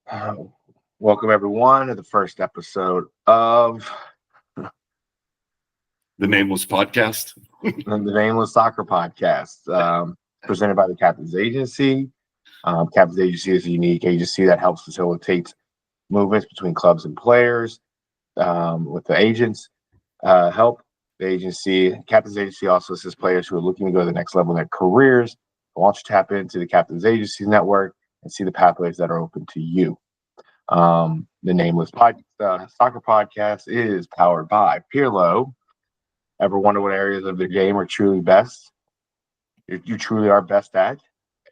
Uh, Welcome everyone to the first episode of The Nameless podcast. the Nameless Soccer Podcast, presented by the Captain's Agency. Captain's Agency is a unique agency that helps facilitate movements between clubs and players. With the agents help, the agency, Captain's Agency also assists players who are looking to go to the next level in their careers. I want you to tap into the Captain's Agency network and see the pathways that are open to you. The Soccer Podcast is powered by PIRlo. Ever wonder what areas of the game are truly best? You truly are best at,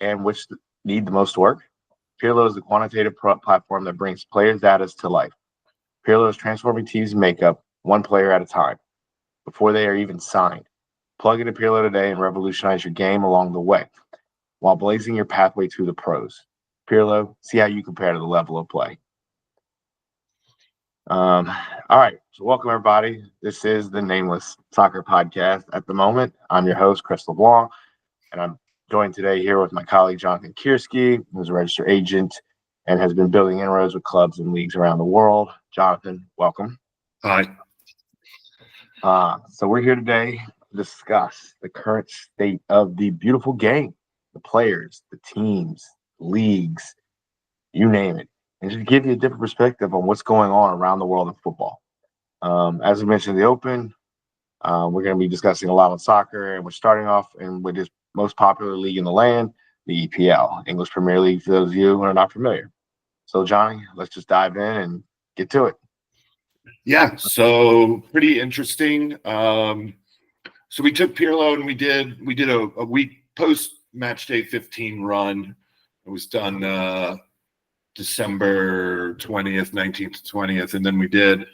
and which need the most work? PIRlo is the quantitative platform that brings players' data to life. PIRlo is transforming teams' makeup one player at a time before they are even signed. Plug into PIRlo today and revolutionize your game along the way while blazing your pathway to the pros. PIRlo, see how you compare to the level of play. All right, so welcome everybody. This is the Nameless Soccer Podcast. At the moment, I'm your host, Chris LeBlanc, and I'm joined today here with my colleague, Jonathan Kierski, who's a registered agent and has been building inroads with clubs and leagues around the world. Jonathan, welcome. Hi. So we're here today to discuss the current state of the beautiful game, the players, the teams, leagues, you name it, and just give you a different perspective on what's going on around the world of football. As we mentioned in the open, we're going to be discussing a lot on soccer, and we're starting off with this most popular league in the land, the EPL, English Premier League, for those of you who are not familiar. So, Johnny, let's just dive in and get to it. Yeah, so pretty interesting. So we took PIRlo and we did a week post match day 15 run. It was done December 20th, 19th to 20th, and then we did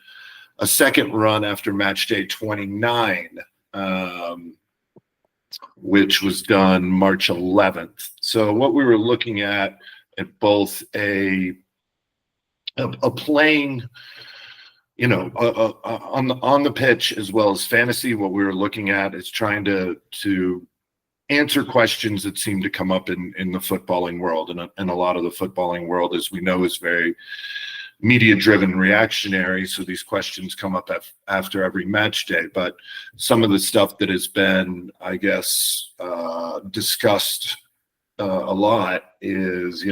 a second run after match day 29, which was done March 11th. So what we were looking at both a playing, on the pitch as well as fantasy, what we were looking at is trying to answer questions that seem to come up in the footballing world. And a lot of the footballing world, as we know, is very media-driven, reactionary. So these questions come up after every match day. But some of the stuff that has been, I guess, discussed a lot is,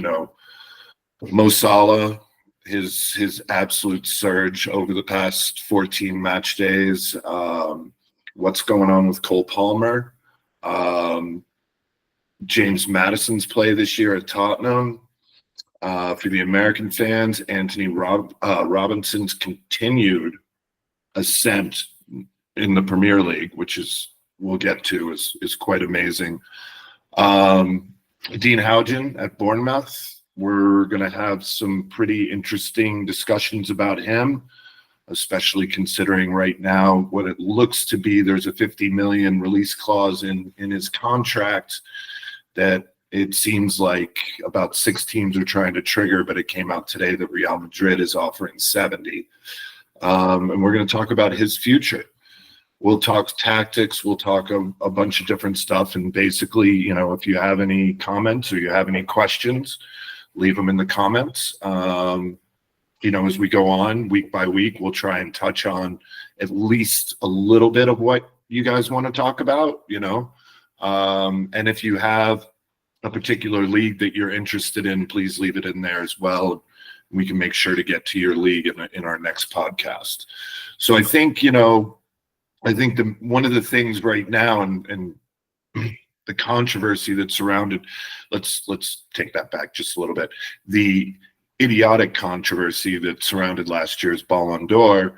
Mo Salah, his absolute surge over the past 14 match days. What's going on with Cole Palmer? James Maddison's play this year at Tottenham. For the American fans, Anthony Robinson's continued ascent in the Premier League, which we'll get to, is quite amazing. Dean Howden at Bournemouth. We're going to have some pretty interesting discussions about him, especially considering right now what it looks to be. There's a 50 million release clause in his contract that it seems like about 6 teams are trying to trigger, but it came out today that Real Madrid is offering 70. And we're going to talk about his future. We'll talk tactics. We'll talk a bunch of different stuff. And basically, if you have any comments or you have any questions, leave them in the comments. As we go on week by week, we'll try and touch on at least a little bit of what you guys want to talk about, and if you have a particular league that you're interested in, please leave it in there as well. We can make sure to get to your league in our next podcast. So I think, one of the things right now and the controversy that's surrounded, let's take that back just a little bit. The idiotic controversy that surrounded last year's Ballon d'Or,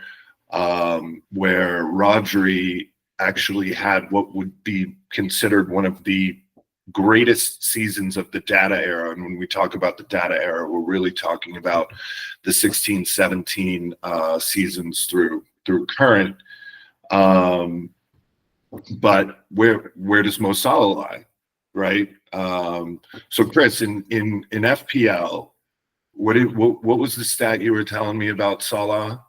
where Rodri actually had what would be considered one of the greatest seasons of the data era. And when we talk about the data era, we're really talking about the 16-17 seasons through current. But where does Mo Salah lie, right? So Chris, in FPL, what was the stat you were telling me about Salah?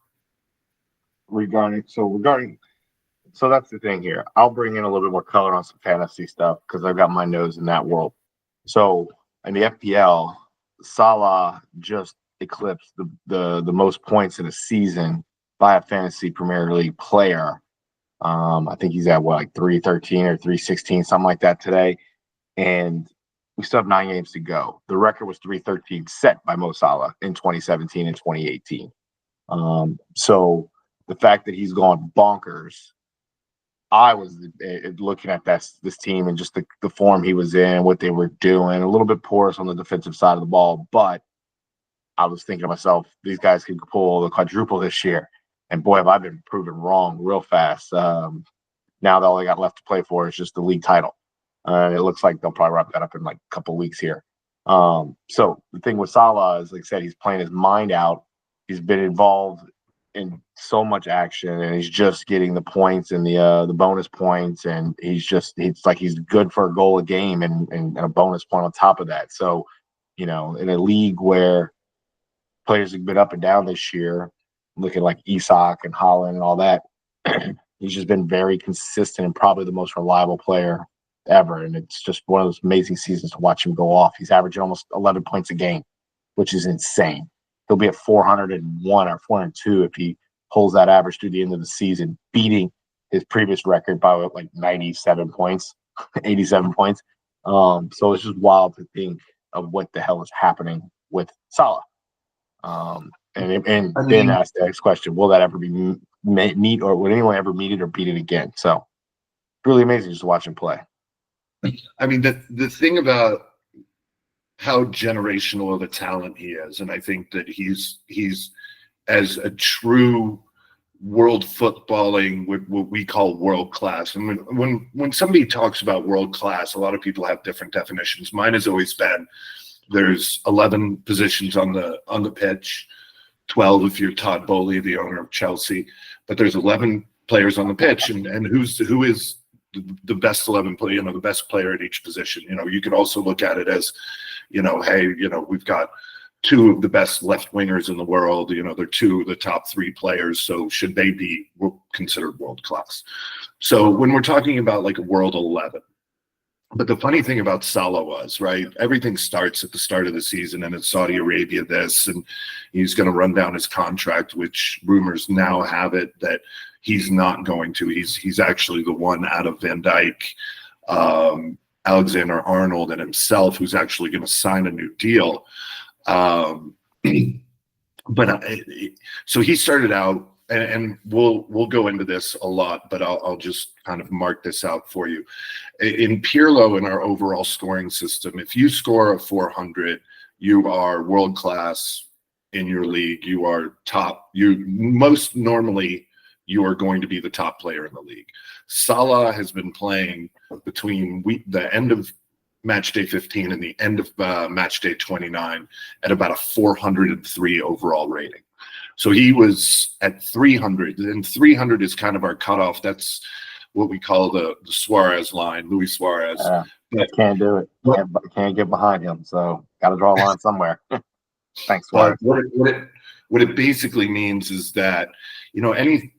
So that's the thing here. I'll bring in a little bit more color on some fantasy stuff because I've got my nose in that world. So in the FPL, Salah just eclipsed the most points in a season by a fantasy Premier League player. I think he's at like 313 or 316, something like that today. And we still have 9 games to go. The record was 313 set by Mo Salah in 2017 and 2018. So the fact that he's gone bonkers, I was looking at this team and just the form he was in, what they were doing, a little bit porous on the defensive side of the ball. But I was thinking to myself, these guys could pull the quadruple this year. And boy, have I been proven wrong real fast. Now that all they got left to play for is just the league title. It looks like they'll probably wrap that up in like a couple of weeks here. So the thing with Salah is, like I said, he's playing his mind out. He's been involved in so much action, and he's just getting the points and the bonus points, and it's like he's good for a goal a game and a bonus point on top of that. So, in a league where players have been up and down this year, looking like Isak and Holland and all that, he's just been very consistent and probably the most reliable player ever. And it's just one of those amazing seasons to watch him go off. He's averaging almost 11 points a game, which is insane. He'll be at 401 or 402 if he holds that average through the end of the season, beating his previous record by like 97 points, 87 points. So it's just wild to think of what the hell is happening with Salah. And then ask the next question: will that ever be meet, or would anyone ever meet it or beat it again? So really amazing just to watch him play. I mean, the thing about how generational of a talent he is, and I think that he's as a true world footballing, what we call world class. And when somebody talks about world class, a lot of people have different definitions. Mine has always been there's 11 positions on the pitch, 12 if you're Todd Bowley, the owner of Chelsea, but there's 11 players on the pitch, and who is the best 11 player, the best player at each position. You could also look at it as, hey, we've got 2 of the best left wingers in the world. They're 2 of the top 3 players. So should they be considered world class? So when we're talking about like a world 11, but the funny thing about Salah was, right, everything starts at the start of the season, and it's Saudi Arabia this, and he's going to run down his contract, which rumors now have it that he's not going to. He's actually the one out of Van Dijk, Alexander-Arnold, and himself who's actually going to sign a new deal. So he started out, and we'll go into this a lot, but I'll just kind of mark this out for you. In PIRlo, in our overall scoring system, if you score a 400, you are world class in your league. You are top. Most normally you are going to be the top player in the league. Salah has been playing between the end of match day 15 and the end of match day 29 at about a 403 overall rating. So he was at 300, and 300 is kind of our cutoff. That's what we call the Suarez line, Luis Suarez. But can't do it. Can't get behind him. So got to draw a line somewhere. Thanks, Suarez. What it basically means is that any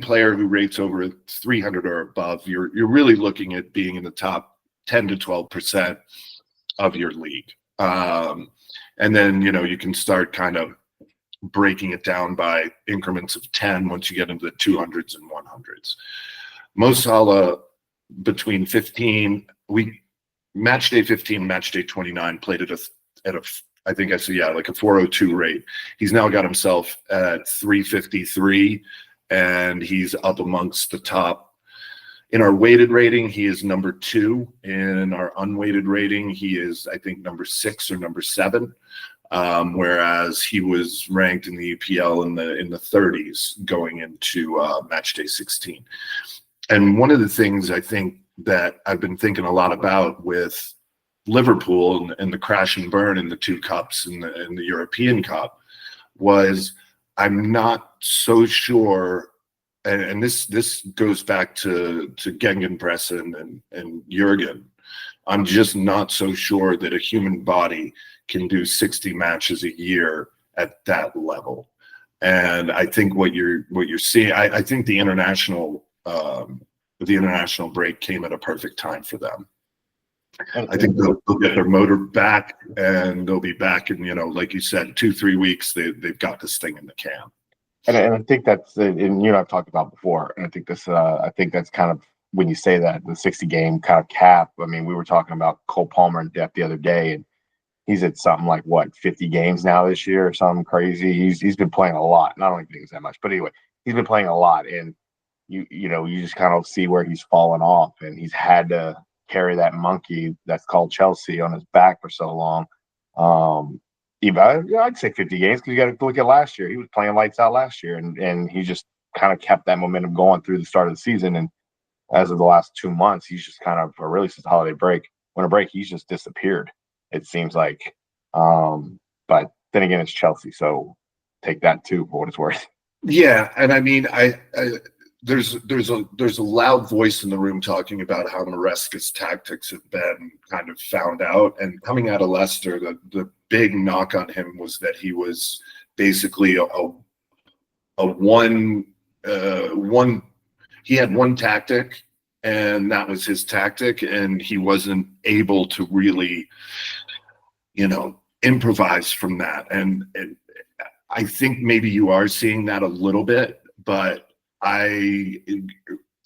player who rates over 300 or above, you're really looking at being in the top 10 to 12% of your league. And then you can start kind of breaking it down by increments of 10 once you get into the 200s and 100s. Mo Salah between 15, match day 15, match day 29 played at a I think I said, like a 402 rate. He's now got himself at 353, and he's up amongst the top. In our weighted rating, he is number 2. In our unweighted rating, he is, I think, number 6 or number 7. Whereas he was ranked in the EPL in the 30s going into match day 16. And one of the things I think that I've been thinking a lot about with Liverpool and the crash and burn in the 2 cups and the European Cup was I'm not so sure, and this goes back to Gegenpress and Jurgen. I'm just not so sure that a human body can do 60 matches a year at that level. And I think what you're seeing, I think the international break came at a perfect time for them. And, I think they'll get their motor back, and they'll be back in, like you said, 2-3 weeks. They've got this thing in the can. and I think that's, and you and I've talked about before, and I think that's kind of, when you say that, the 60 game kind of cap. I mean, we were talking about Cole Palmer in depth the other day, and he's at something like, what, 50 games now this year or something crazy. He's been playing a lot. And I don't think it's that much, but anyway, he's been playing a lot, and you just kind of see where he's fallen off, and he's had to carry that monkey that's called Chelsea on his back for so long. I'd say 50 games, because you got to look at last year. He was playing lights out last year, and he just kind of kept that momentum going through the start of the season. And as of the last 2 months, he's just kind of, or really since the holiday break, he's just disappeared, it seems like. But then again, it's Chelsea, so take that too for what it's worth. Yeah, and I mean, there's a loud voice in the room talking about how Maresca's tactics have been kind of found out. And coming out of Leicester, the big knock on him was that he was basically he had one tactic, and that was his tactic, and he wasn't able to really, improvise from that. And I think maybe you are seeing that a little bit, but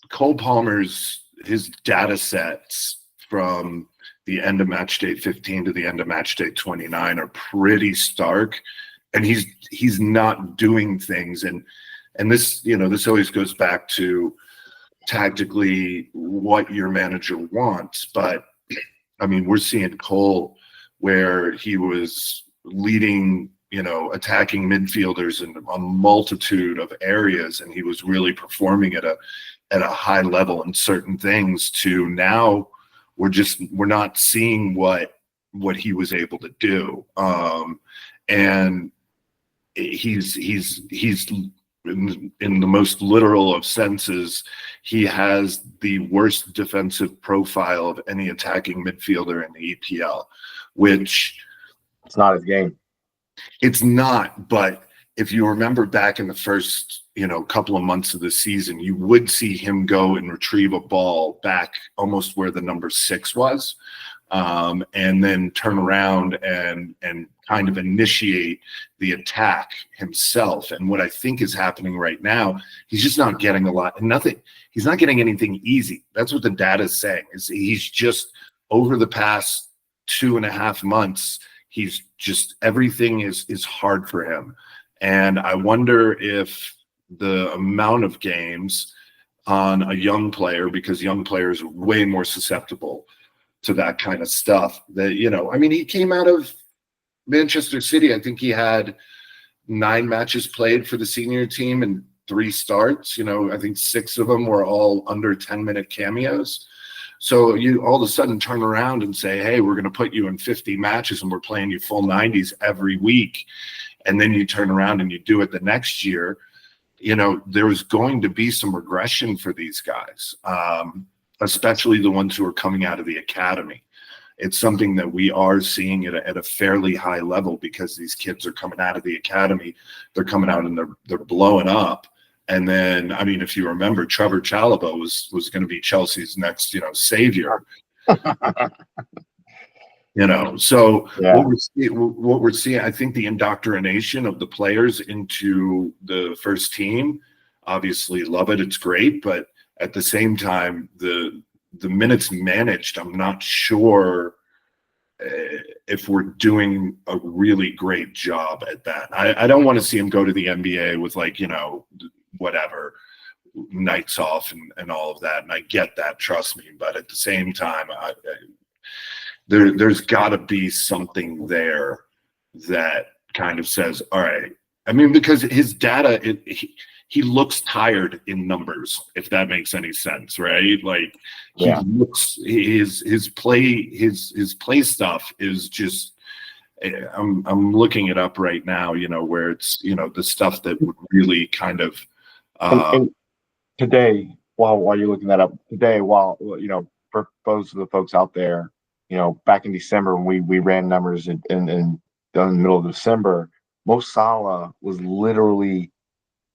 Cole Palmer's, his data sets from the end of match day 15 to the end of match day 29 are pretty stark, and he's not doing things. And this, this always goes back to tactically what your manager wants. But I mean, we're seeing Cole where he was leading, attacking midfielders in a multitude of areas, and he was really performing at a high level in certain things, to now we're not seeing what he was able to do. And he's in the most literal of senses, he has the worst defensive profile of any attacking midfielder in the EPL, which it's not his game. It's not, but if you remember back in the first, couple of months of the season, you would see him go and retrieve a ball back almost where the number 6 was, and then turn around and kind of initiate the attack himself. And what I think is happening right now, he's just not getting he's not getting anything easy. That's what the data is saying, is he's just, over the past 2.5 months, he's just, everything is hard for him. And I wonder if the amount of games on a young player, because young players are way more susceptible to that kind of stuff, that, I mean, he came out of Manchester City. I think he had 9 matches played for the senior team and 3 starts. I think 6 of them were all under 10-minute cameos. So you all of a sudden turn around and say, hey, we're going to put you in 50 matches and we're playing you full 90s every week. And then you turn around and you do it the next year. There's going to be some regression for these guys, especially the ones who are coming out of the academy. It's something that we are seeing at a fairly high level, because these kids are coming out of the academy. They're coming out and they're blowing up. And then, I mean, if you remember, Trevor Chalobah was going to be Chelsea's next, savior. So yeah. What we're seeing, I think the indoctrination of the players into the first team, obviously love it. It's great. But at the same time, the minutes managed, I'm not sure if we're doing a really great job at that. I don't want to see him go to the NBA with, like, whatever, nights off and all of that. And I get that, trust me. But at the same time, there's got to be something there that kind of says, all right. I mean, because his data, he looks tired in numbers, if that makes any sense, right? Like, he looks, his play stuff is just, I'm looking it up right now, where it's, the stuff that would really kind of and today, while you're looking that up today, for those of the folks out there, back in December when we ran numbers in the middle of December, Mo Salah was literally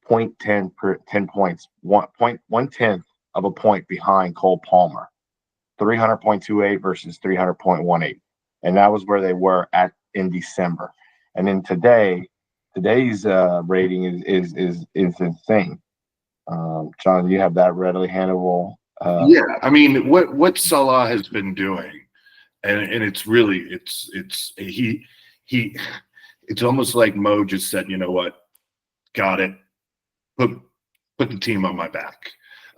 0.10 per 10 points, 1/10 of a point behind Cole Palmer. 300.28 versus 300.18. And that was where they were at in December. And then today's rating is insane. John, you have that readily handleable. Yeah, I mean, what Salah has been doing, and it's really it's almost like Mo just said, you know what, got it, put the team on my back,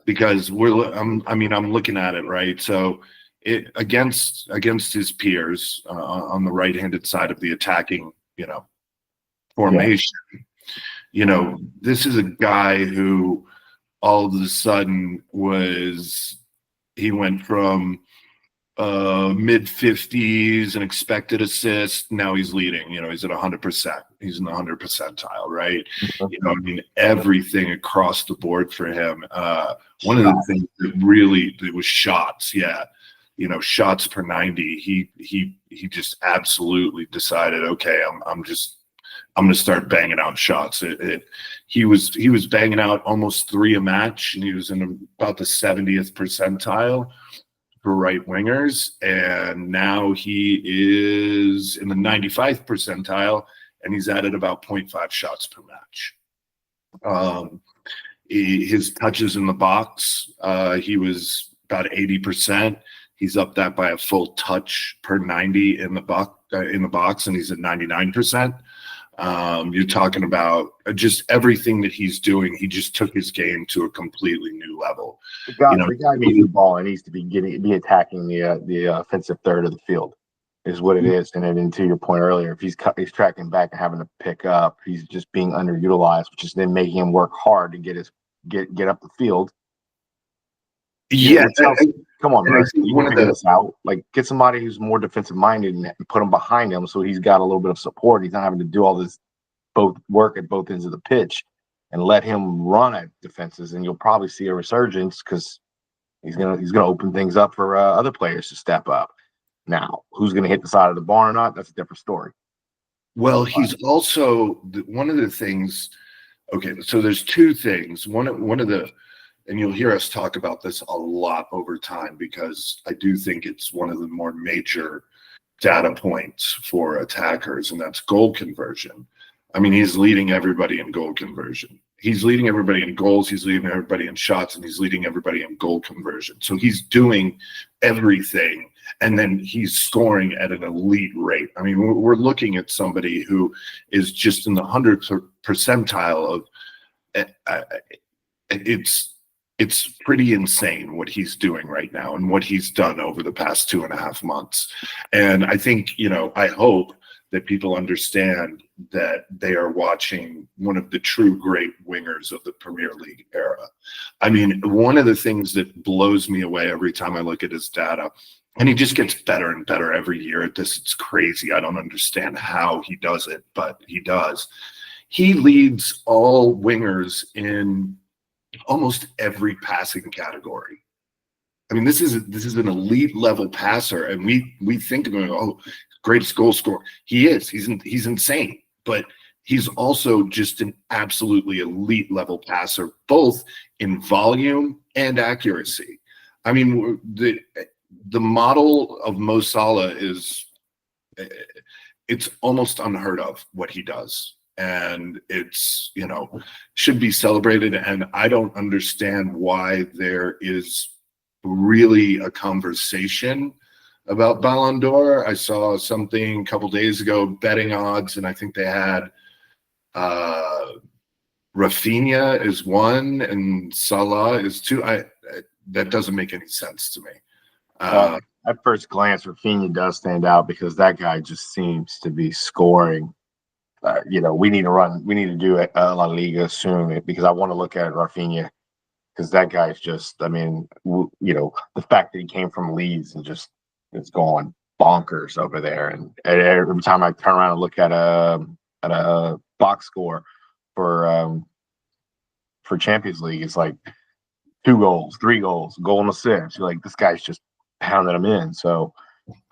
because I'm looking at it, right. So it against his peers on the right-handed side of the attacking, formation. This is a guy who all of a sudden he went from mid 50s and expected assist. Now he's leading, he's at 100%. He's in the 100 percentile, right? Everything across the board for him. One of the things that was shots. Yeah. Shots per 90. He just absolutely decided, okay, I'm going to start banging out shots. He was banging out almost 3 a match, and he was in about the 70th percentile for right wingers, and now he is in the 95th percentile, and he's added about 0.5 shots per match. His touches in the box, he was about 80%. He's up that by a full touch per 90 in the box, and he's at 99%. You're talking about just everything that he's doing. He just took his game to a completely new level. The guy needs the ball and needs to be attacking the offensive third of the field, is what it is. And then, to your point earlier, if he's tracking back and having to pick up, he's just being underutilized, which is then making him work hard to get up the field. Yeah, come on, man. You want to figure this out. Like, get somebody who's more defensive minded and put him behind him, so he's got a little bit of support. He's not having to do all this work at both ends of the pitch, and let him run at defenses. And you'll probably see a resurgence, because he's gonna open things up for other players to step up. Now, who's gonna hit the side of the barn or not? That's a different story. Well, he's also one of the things. Okay, so there's 2 things. One of the, and you'll hear us talk about this a lot over time, because I do think it's one of the more major data points for attackers, and that's goal conversion. I mean, he's leading everybody in goal conversion. He's leading everybody in goals, he's leading everybody in shots, and he's leading everybody in goal conversion. So he's doing everything, and then he's scoring at an elite rate. I mean, we're looking at somebody who is just in the 100th percentile of it's pretty insane what he's doing right now and what he's done over the past 2.5 months. And I think, I hope that people understand that they are watching one of the true great wingers of the Premier League era. I mean, one of the things that blows me away every time I look at his data, and he just gets better and better every year at this. It's crazy. I don't understand how he does it, but he does. He leads all wingers in almost every passing category. I mean, this is an elite level passer, and we think of him, oh, greatest goal scorer. He is. He's insane, but he's also just an absolutely elite level passer, both in volume and accuracy. I mean, the model of Mo Salah it's almost unheard of what he does. And it's, should be celebrated. And I don't understand why there is really a conversation about Ballon d'Or. I saw something a couple days ago, betting odds, and I think they had Rafinha is 1 and Salah is 2. That doesn't make any sense to me. At first glance, Rafinha does stand out, because that guy just seems to be scoring. We need to do a La Liga soon, because I want to look at Rafinha, because that guy's just, I mean, the fact that he came from Leeds and just is going bonkers over there. And every time I turn around and look at a box score for Champions League, it's like 2 goals, 3 goals, goal and assist. You're like, this guy's just pounding them in. So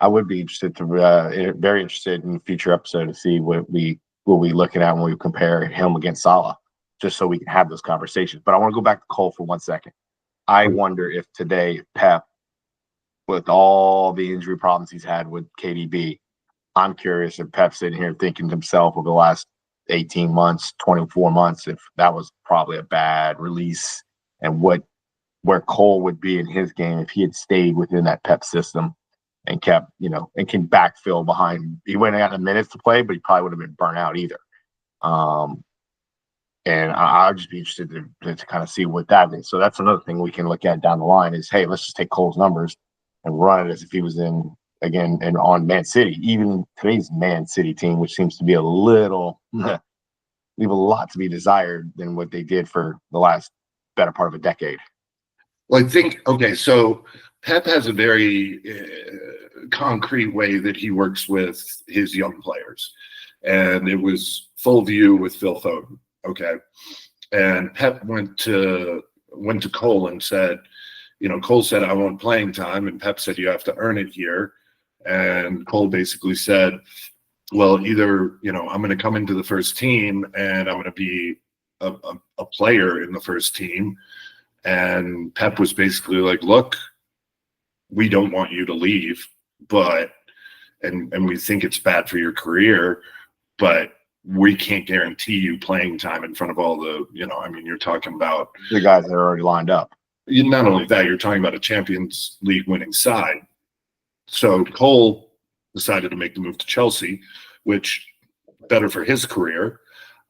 I would be very interested in a future episode to see what we looking at when we compare him against Salah, just so we can have those conversations. But I want to go back to Cole for 1 second. I wonder if today Pep with all the injury problems he's had with KDB, I'm curious if Pep's sitting here thinking to himself over the last 18 months, 24 months, if that was probably a bad release and where Cole would be in his game if he had stayed within that Pep system and kept, and can backfill behind. He wouldn't have had the minutes to play, but he probably would have been burnt out either. And I'd just be interested to kind of see what that is. So that's another thing we can look at down the line is, hey, let's just take Cole's numbers and run it as if he was on Man City. Even today's Man City team, which seems to be leave a lot to be desired than what they did for the last better part of a decade. Well, I think, okay, so Pep has a very concrete way that he works with his young players. And it was full view with Phil Foden. Okay. And Pep went to Cole and said, Cole said, I want playing time. And Pep said, you have to earn it here. And Cole basically said, well, either, I'm going to come into the first team and I'm going to be a player in the first team. And Pep was basically like, look, we don't want you to leave, and we think it's bad for your career, but we can't guarantee you playing time in front of all the, you're talking about the guys that are already lined up. Not only that, you're talking about a Champions League winning side. So Cole decided to make the move to Chelsea, which better for his career.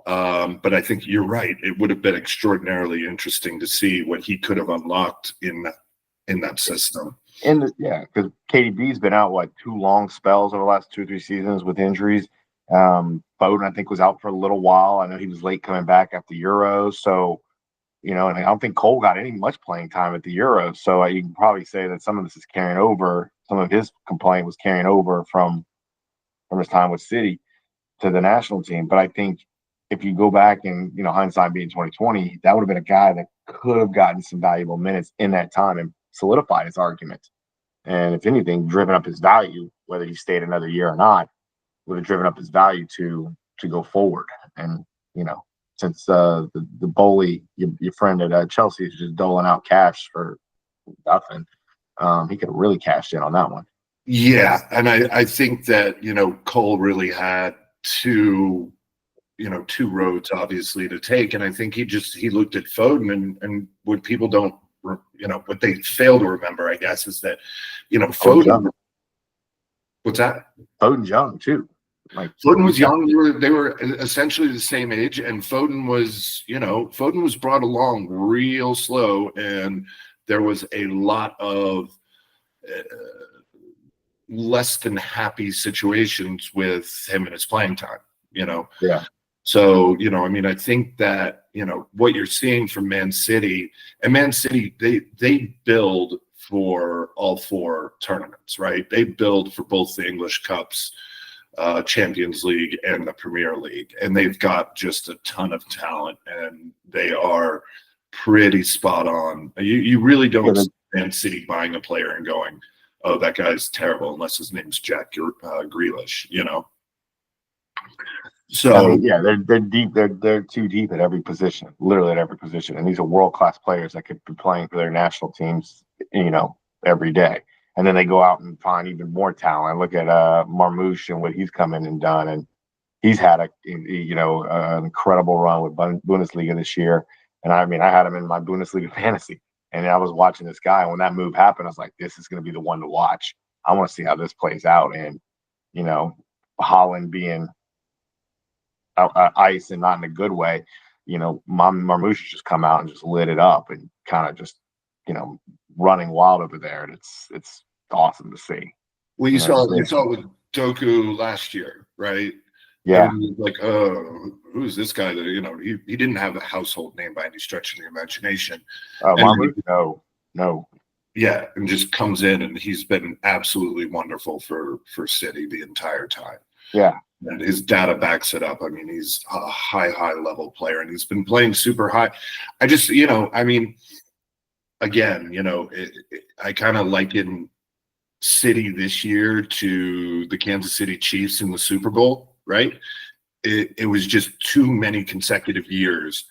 But I think you're right. It would have been extraordinarily interesting to see what he could have unlocked in that system. Because KDB's been out, 2 long spells over the last 2-3 seasons with injuries. Foden, I think, was out for a little while. I know he was late coming back after the Euros. So, and I don't think Cole got much playing time at the Euros. So you can probably say that some of this is carrying over. Some of his complaint was carrying over from his time with City to the national team. But I think if you go back and, hindsight being 2020, that would have been a guy that could have gotten some valuable minutes in that time and solidified his argument. And if anything, driven up his value, whether he stayed another year or not, would have driven up his value to go forward. And, since the bully, your friend at Chelsea, is just doling out cash for nothing, he could have really cashed in on that one. Yeah. And I think that, Cole really had two roads obviously to take. And I think he looked at Foden and what people don't, what they fail to remember, I guess, is that, Foden. What's that? Foden's young too. Foden was young. They were essentially the same age, and Foden was brought along real slow, and there was a lot of less than happy situations with him and his playing time. Yeah. So, I think that, what you're seeing from Man City, and Man City, they build for all 4 tournaments, right? They build for both the English Cups, Champions League, and the Premier League. And they've got just a ton of talent, and they are pretty spot on. You really don't see Man City buying a player and going, oh, that guy's terrible, unless his name's Jack Grealish, So they're deep. They're too deep at every position, literally at every position. And these are world-class players that could be playing for their national teams, every day. And then they go out and find even more talent. Look at Marmoush and what he's come in and done. And he's had an incredible run with Bundesliga this year. And I had him in my Bundesliga fantasy. And I was watching this guy. When that move happened, I was like, this is going to be the one to watch. I want to see how this plays out. And, Holland being ice and not in a good way, Marmoush just come out and just lit it up and kind of just, running wild over there. And it's awesome to see. Well, you saw it with Doku last year, right? Yeah. Like, oh, who's this guy that, he didn't have a household name by any stretch of the imagination. No. Yeah. And just comes in, and he's been absolutely wonderful for City the entire time. Yeah. And his data backs it up. He's a high level player, and he's been playing super high. I just, again, I kind of liken City this year to the Kansas City Chiefs in the Super Bowl, right? It was just too many consecutive years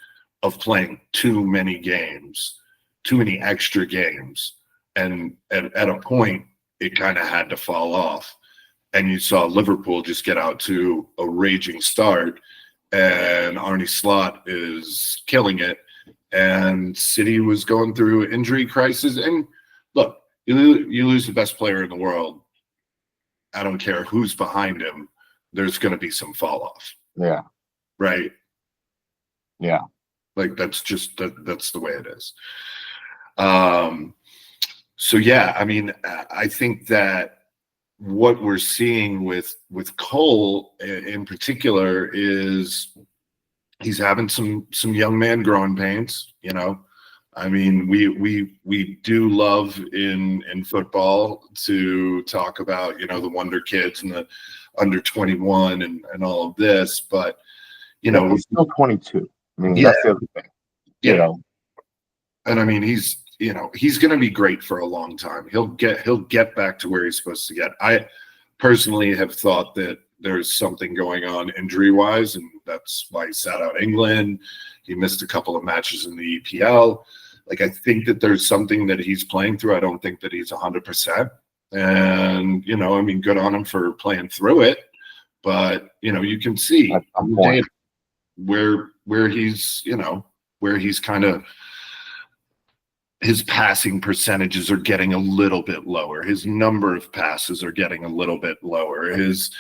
of playing too many games, too many extra games. And at a point, it kind of had to fall off. And you saw Liverpool just get out to a raging start, and Arne Slot is killing it. And City was going through injury crisis. And look, you lose the best player in the world. I don't care who's behind him. There's going to be some fall off. Yeah. Right. Yeah. Like that's just that's the way it is. So yeah, I mean, I think that what we're seeing with Cole in particular is he's having some young man growing pains, you know. I mean, we do love in football to talk about, you know, the wonder kids and the under 21 and all of this, but you know, he's still 22. I mean, yeah, that's the other thing. yeah. You know, And I mean, he's going to be great for a long time. He'll get back to where he's supposed to get. I personally have thought that there's something going on injury wise, and that's why he sat out England. He missed a couple of matches in the EPL. Like, I think that there's something that he's playing through. I don't think that he's 100%. And, you know, I mean, good on him for playing through it. But, you know, you can see where he's, you know, where he's kind of, his passing percentages are getting a little bit lower. His number of passes are getting a little bit lower. His,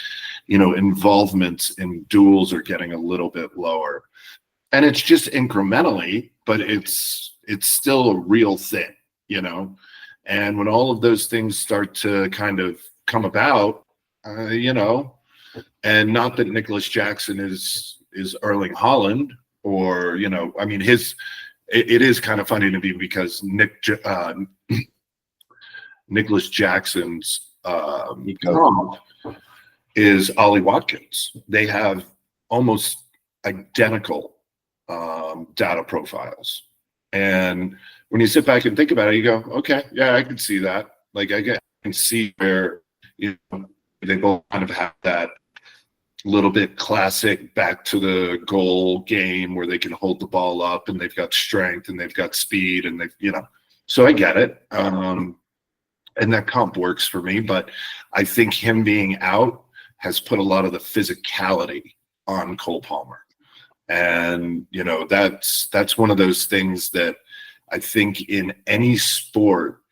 you know, involvements in duels are getting a little bit lower. And it's just incrementally, but it's still a real thing, you know. And when all of those things start to kind of come about, you know, and not that Nicholas Jackson is Erling Haaland, or, you know, I mean, it is kind of funny to me because Nicholas Jackson's comp is Ollie Watkins. They have almost identical data profiles. And when you sit back and think about it, you go, okay, yeah, I can see that. Like, I can see where, you know, they both kind of have that little bit classic back to the goal game where they can hold the ball up and they've got strength and they've got speed and they've, you know, so I get it. And that comp works for me, but I think him being out has put a lot of the physicality on Cole Palmer. And, you know, that's one of those things that I think in any sport,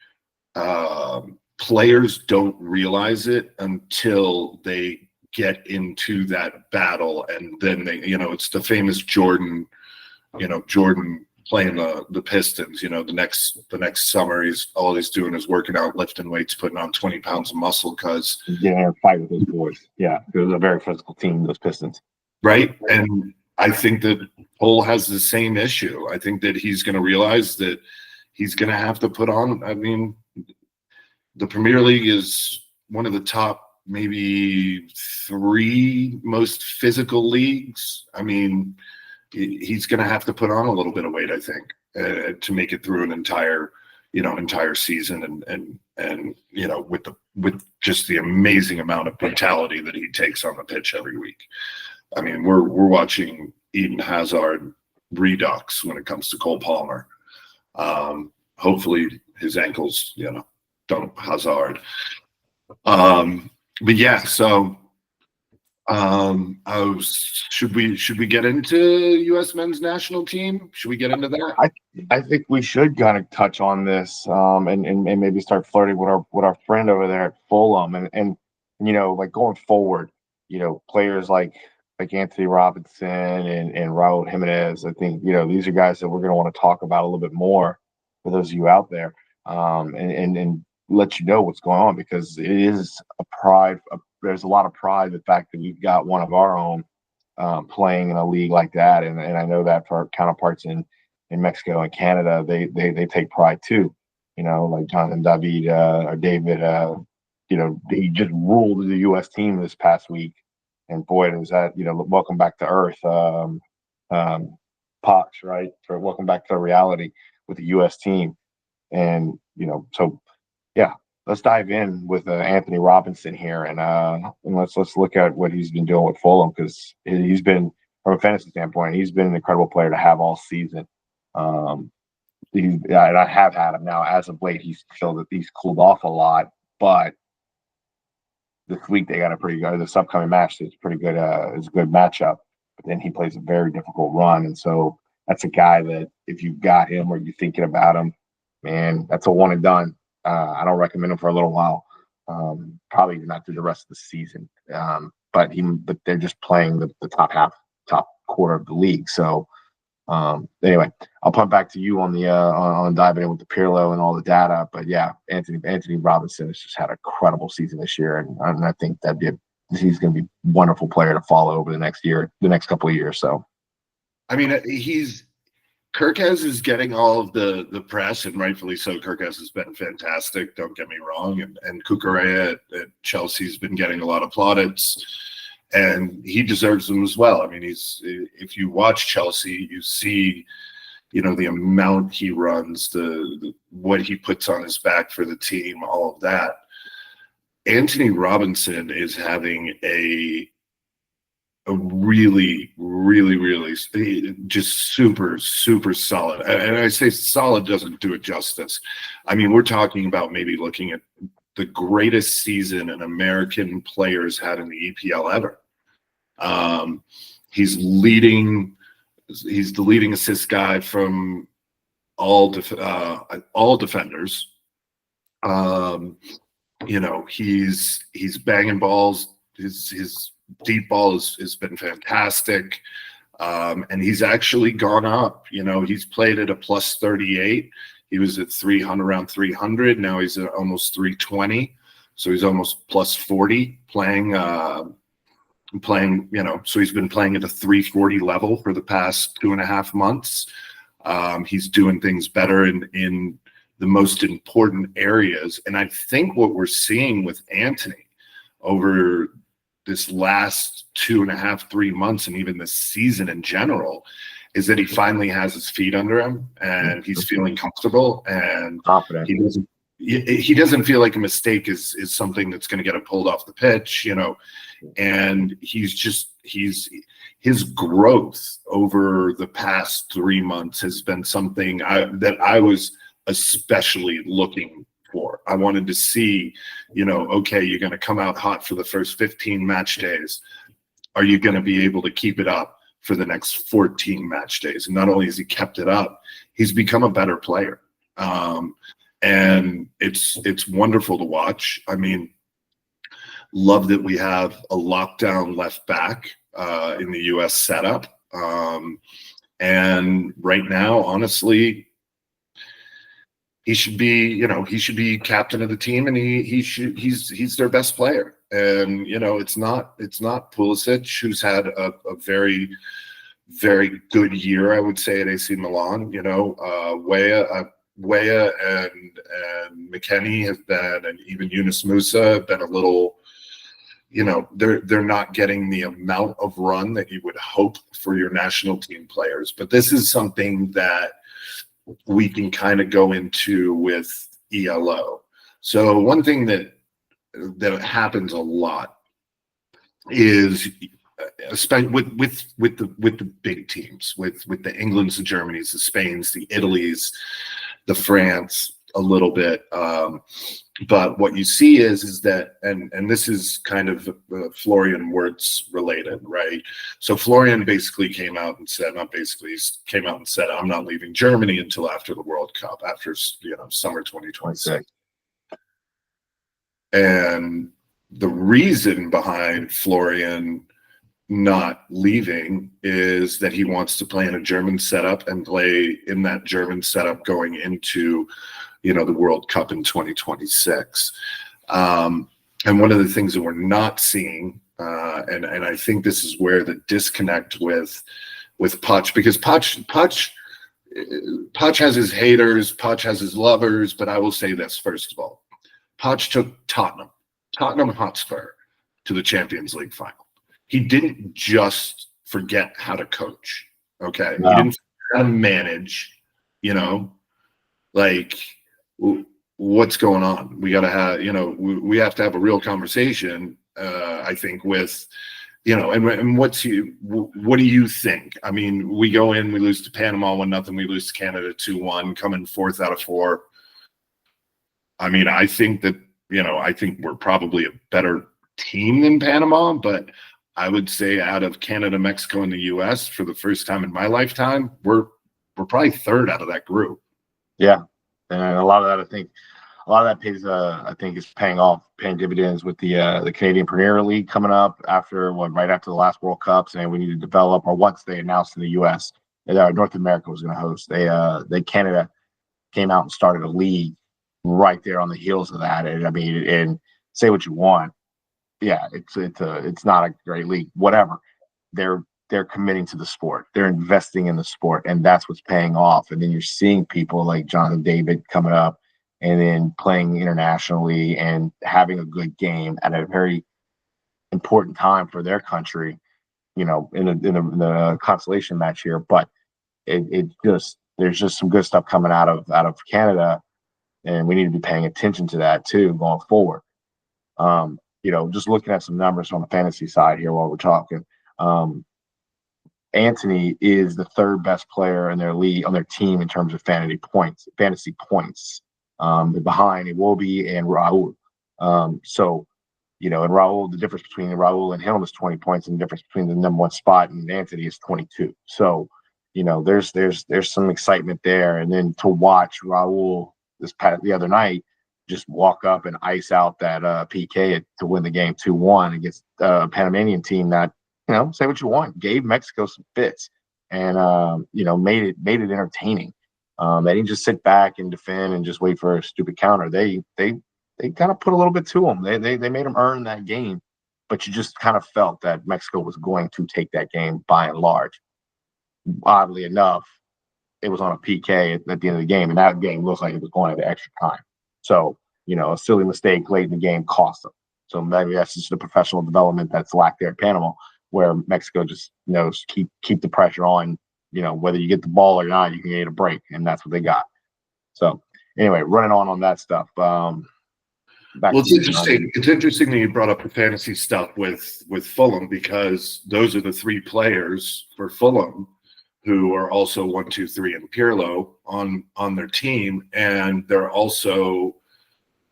players don't realize it until they get into that battle. And then they, you know, it's the famous Jordan playing the Pistons, you know, the next summer, all he's doing is working out, lifting weights, putting on 20 pounds of muscle because getting in a fight with those boys. Yeah, it was a very physical team, those Pistons. Right. And I think that Cole has the same issue. I think that he's going to realize that he's going to have to put on, I mean, the Premier League is one of the top maybe 3 most physical leagues. I mean, he's going to have to put on a little bit of weight, I think, to make it through an entire season, and you know, with just the amazing amount of brutality that he takes on the pitch every week. I mean, we're watching Eden Hazard redux when it comes to Cole Palmer. Hopefully his ankles, you know, don't Hazard. But yeah, so should we get into U.S. men's national team? Should we get into that? I think we should kind of touch on this, and maybe start flirting with our friend over there at Fulham, and you know, like going forward, you know, players like Anthony Robinson and Raul Jimenez. I think, you know, these are guys that we're going to want to talk about a little bit more for those of you out there, and let you know what's going on, because it is a pride. There's a lot of pride in the fact that we've got one of our own playing in a league like that, and I know that for our counterparts in Mexico and Canada, they take pride too. You know, like Jonathan David or David, you know, he just ruled the U.S. team this past week, and boy, was that, you know, welcome back to earth, Poch, right? For welcome back to reality with the U.S. team, and you know, so yeah. Let's dive in with Anthony Robinson here, and let's look at what he's been doing with Fulham, because he's been, from a fantasy standpoint, he's been an incredible player to have all season. And I have had him now as of late. He's showed that he's cooled off a lot but this week they got a pretty good. This upcoming match is pretty good. Is a good matchup. But then he plays a very difficult run, and so that's a guy that if you've got him or you're thinking about him, man, that's a one and done. I don't recommend him for a little while. Probably not through the rest of the season. But they're just playing the top quarter of the league. So anyway, I'll pump back to you on the on diving in with the PIRlo and all the data. But yeah, Anthony Robinson has just had a credible season this year, and I think he's going to be a wonderful player to follow over the next couple of years. So, I mean, Kirkes is getting all of the press, and rightfully so. Kirkes has been fantastic. Don't get me wrong, and Cucurella at Chelsea's been getting a lot of plaudits. And he deserves them as well. I mean, if you watch Chelsea, you see, the amount he runs, what he puts on his back for the team, all of that. Anthony Robinson is having a really, really, really just super, super solid. And I say solid doesn't do it justice. I mean, we're talking about maybe looking at the greatest season an American players had in the EPL ever. He's the leading assist guy from all defenders. He's banging balls. His deep ball has been fantastic. And he's actually gone up. He's played at a plus 38. He was at around 300. Now he's at almost 320. So he's almost plus 40 playing, so he's been playing at a 340 level for the past 2.5 months. He's doing things better in the most important areas. And I think what we're seeing with Anthony over this last 2.5, 3 months, and even this season in general, is that he finally has his feet under him and he's feeling comfortable and confident. He doesn't feel like a mistake is something that's going to get him pulled off the pitch, and his growth over the past 3 months has been something that I was especially looking for. I wanted to see, okay, you're going to come out hot for the first 15 match days. Are you going to be able to keep it up for the next 14 match days? And not only has he kept it up, he's become a better player. And it's wonderful to watch. I mean, love that we have a lockdown left back in the U.S. setup. And right now, honestly, he should be captain of the team, and he's their best player. And it's not Pulisic, who's had a very, very good year, I would say, at AC Milan. Weah and McKennie have been, and even Yunus Musa have been a little, they're not getting the amount of run that you would hope for your national team players. But this is something that we can kind of go into with ELO. So one thing that happens a lot is, especially with the big teams, with the Englands, the Germanys, the Spains, the Italys, the France, a little bit. But what you see is that, and this is kind of Florian Wirtz related, right? So Florian basically came out and said, I'm not leaving Germany until after the World Cup, after summer 2026. And the reason behind Florian not leaving is that he wants to play in a German setup and play in that German setup going into the World Cup in 2026. And one of the things that we're not seeing, and I think this is where the disconnect with Poch, because Poch has his haters, Poch has his lovers, but I will say this, first of all. Poch took Tottenham Hotspur to the Champions League final. He didn't just forget how to coach, okay? No. He didn't forget how to manage, like, what's going on? We got to have, we have to have a real conversation, I think, with, and what do you think? I mean, we go in, we lose to Panama 1-0, we lose to Canada 2-1, coming 4th out of 4. I mean, I think that, I think we're probably a better team than Panama, but I would say out of Canada, Mexico, and the US, for the first time in my lifetime, we're probably third out of that group. Yeah. And a lot of that, I think is paying dividends with the Canadian Premier League coming up right after the last World Cup, saying we need to develop, or once they announced in the US that North America was going to host. Canada came out and started a league right there on the heels of that. And I mean, and say what you want. Yeah, it's not a great league, whatever. They're committing to the sport. They're investing in the sport, and that's what's paying off. And then you're seeing people like Jonathan David coming up and then playing internationally and having a good game at a very important time for their country, in the consolation match here. But there's just some good stuff coming out of Canada, and we need to be paying attention to that too going forward. Just looking at some numbers on the fantasy side here while we're talking. Anthony is the third best player in their league on their team in terms of fantasy points. Behind Iwobi and Raul. And Raul, the difference between Raul and him is 20 points, and the difference between the number one spot and Anthony is 22. So, there's some excitement there. And then to watch Raul the other night just walk up and ice out that PK to win the game 2-1 against a Panamanian team that, say what you want, gave Mexico some fits and made it entertaining. They didn't just sit back and defend and just wait for a stupid counter. They kind of put a little bit to them. They made them earn that game, but you just kind of felt that Mexico was going to take that game by and large. Oddly enough, it was on a PK at the end of the game, and that game looks like it was going into extra time. So, a silly mistake late in the game cost them. So maybe that's just the professional development that's lacked there at Panama, where Mexico just knows keep the pressure on. Whether you get the ball or not, you can get a break, and that's what they got. So anyway, running on that stuff. It's interesting. It's interesting that you brought up the fantasy stuff with Fulham, because those are the three players for Fulham who are also 1, 2, 3 and PIRlo on their team, and they're also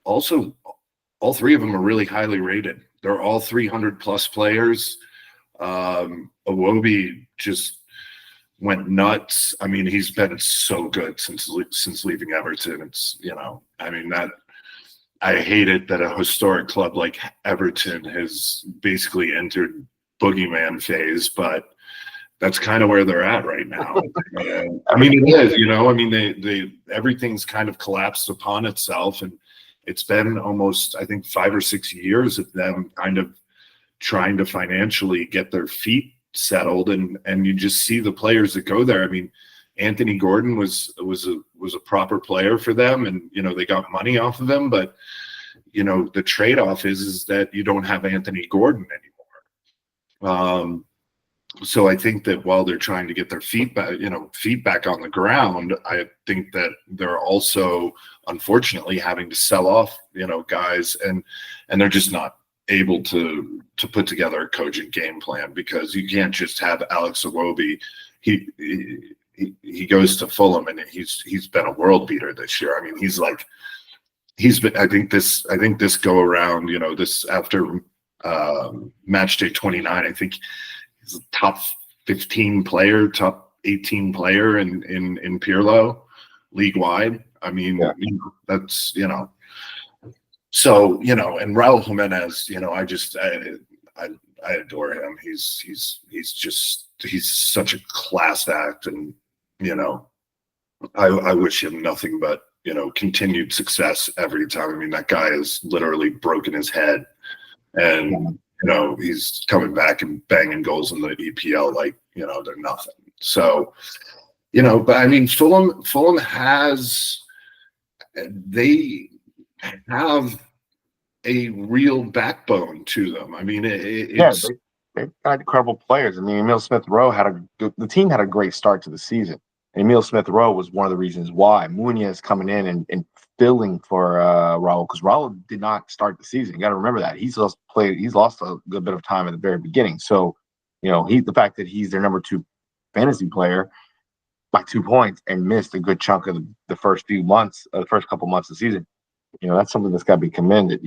all three of them are really highly rated. They're all 300 plus players. Iwobi just went nuts. I mean, he's been so good since leaving Everton. It's I hate it that a historic club like Everton has basically entered boogeyman phase, but that's kind of where they're at right now. I mean, it is, they everything's kind of collapsed upon itself, and it's been almost, I think, 5 or 6 years of them kind of trying to financially get their feet settled, and you just see the players that go there. I mean, Anthony Gordon was a proper player for them, and they got money off of him, but the trade-off is that you don't have Anthony Gordon anymore. So I think that while they're trying to get their feet back on the ground, I think that they're also unfortunately having to sell off guys, and they're just not able to put together a cogent game plan, because you can't just have Alex Iwobi. He goes to Fulham, and he's been a world beater this year. I mean, he's been, I think this go around, this after match day 29, I think he's a top 15 player, top 18 player in PIRlo league wide. I mean, yeah. That's, so, and Raul Jimenez, I adore him. He's such a class act, and, I wish him nothing but, continued success every time. I mean, that guy has literally broken his head, and, he's coming back and banging goals in the EPL like, they're nothing. So, but I mean, Fulham they have a real backbone to them. I mean, it's they've got incredible players. I mean, Emile Smith-Rowe the team had a great start to the season. And Emile Smith-Rowe was one of the reasons why. Munoz coming in and filling for Raul, because Raul did not start the season. You got to remember that he's lost a good bit of time at the very beginning. So, the fact that he's their number 2 fantasy player by 2 points and missed a good chunk of the first couple months of the season, That's something that's got to be commended.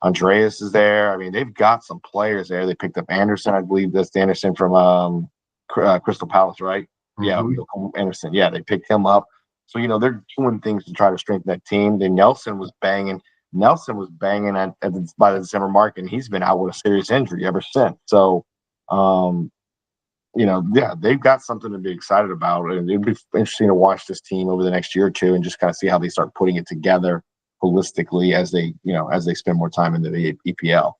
Andreas is there. I mean, they've got some players there. They picked up Anderson, I believe that's Anderson from Crystal Palace, right? Yeah, Anderson. Yeah, they picked him up. So, they're doing things to try to strengthen that team. Then Nelson was banging by the December mark, and he's been out with a serious injury ever since. So, yeah, they've got something to be excited about. And it'd be interesting to watch this team over the next year or two and just kind of see how they start putting it together holistically as they spend more time in the EPL.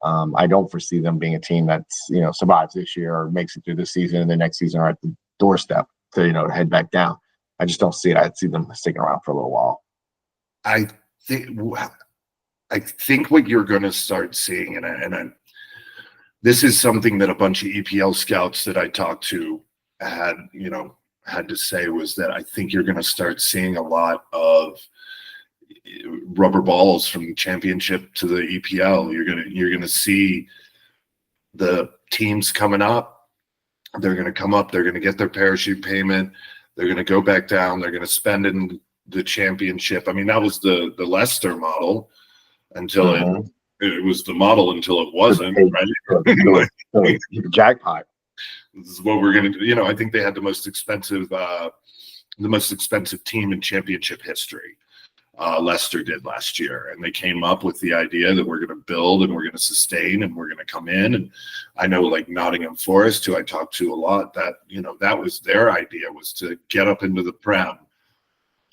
I don't foresee them being a team that's, survives this year or makes it through this season and the next season are at the doorstep to, head back down. I just don't see it. I'd see them sticking around for a little while. I think what you're going to start seeing, and this is something that a bunch of EPL scouts that I talked to had to say, was that I think you're going to start seeing a lot of rubber balls from the championship to the EPL. You're gonna see the teams coming up. They're going to come up. They're going to get their parachute payment. They're going to go back down. They're going to spend in the championship. I mean, that was the Leicester model until it was the model until it wasn't, right? Jackpot. This is what we're going to do. I think they had the most expensive team in championship history. Leicester did last year, and they came up with the idea that we're going to build and we're going to sustain and we're going to come in. And I know, like Nottingham Forest, who I talked to a lot, that that was their idea, was to get up into the Prem.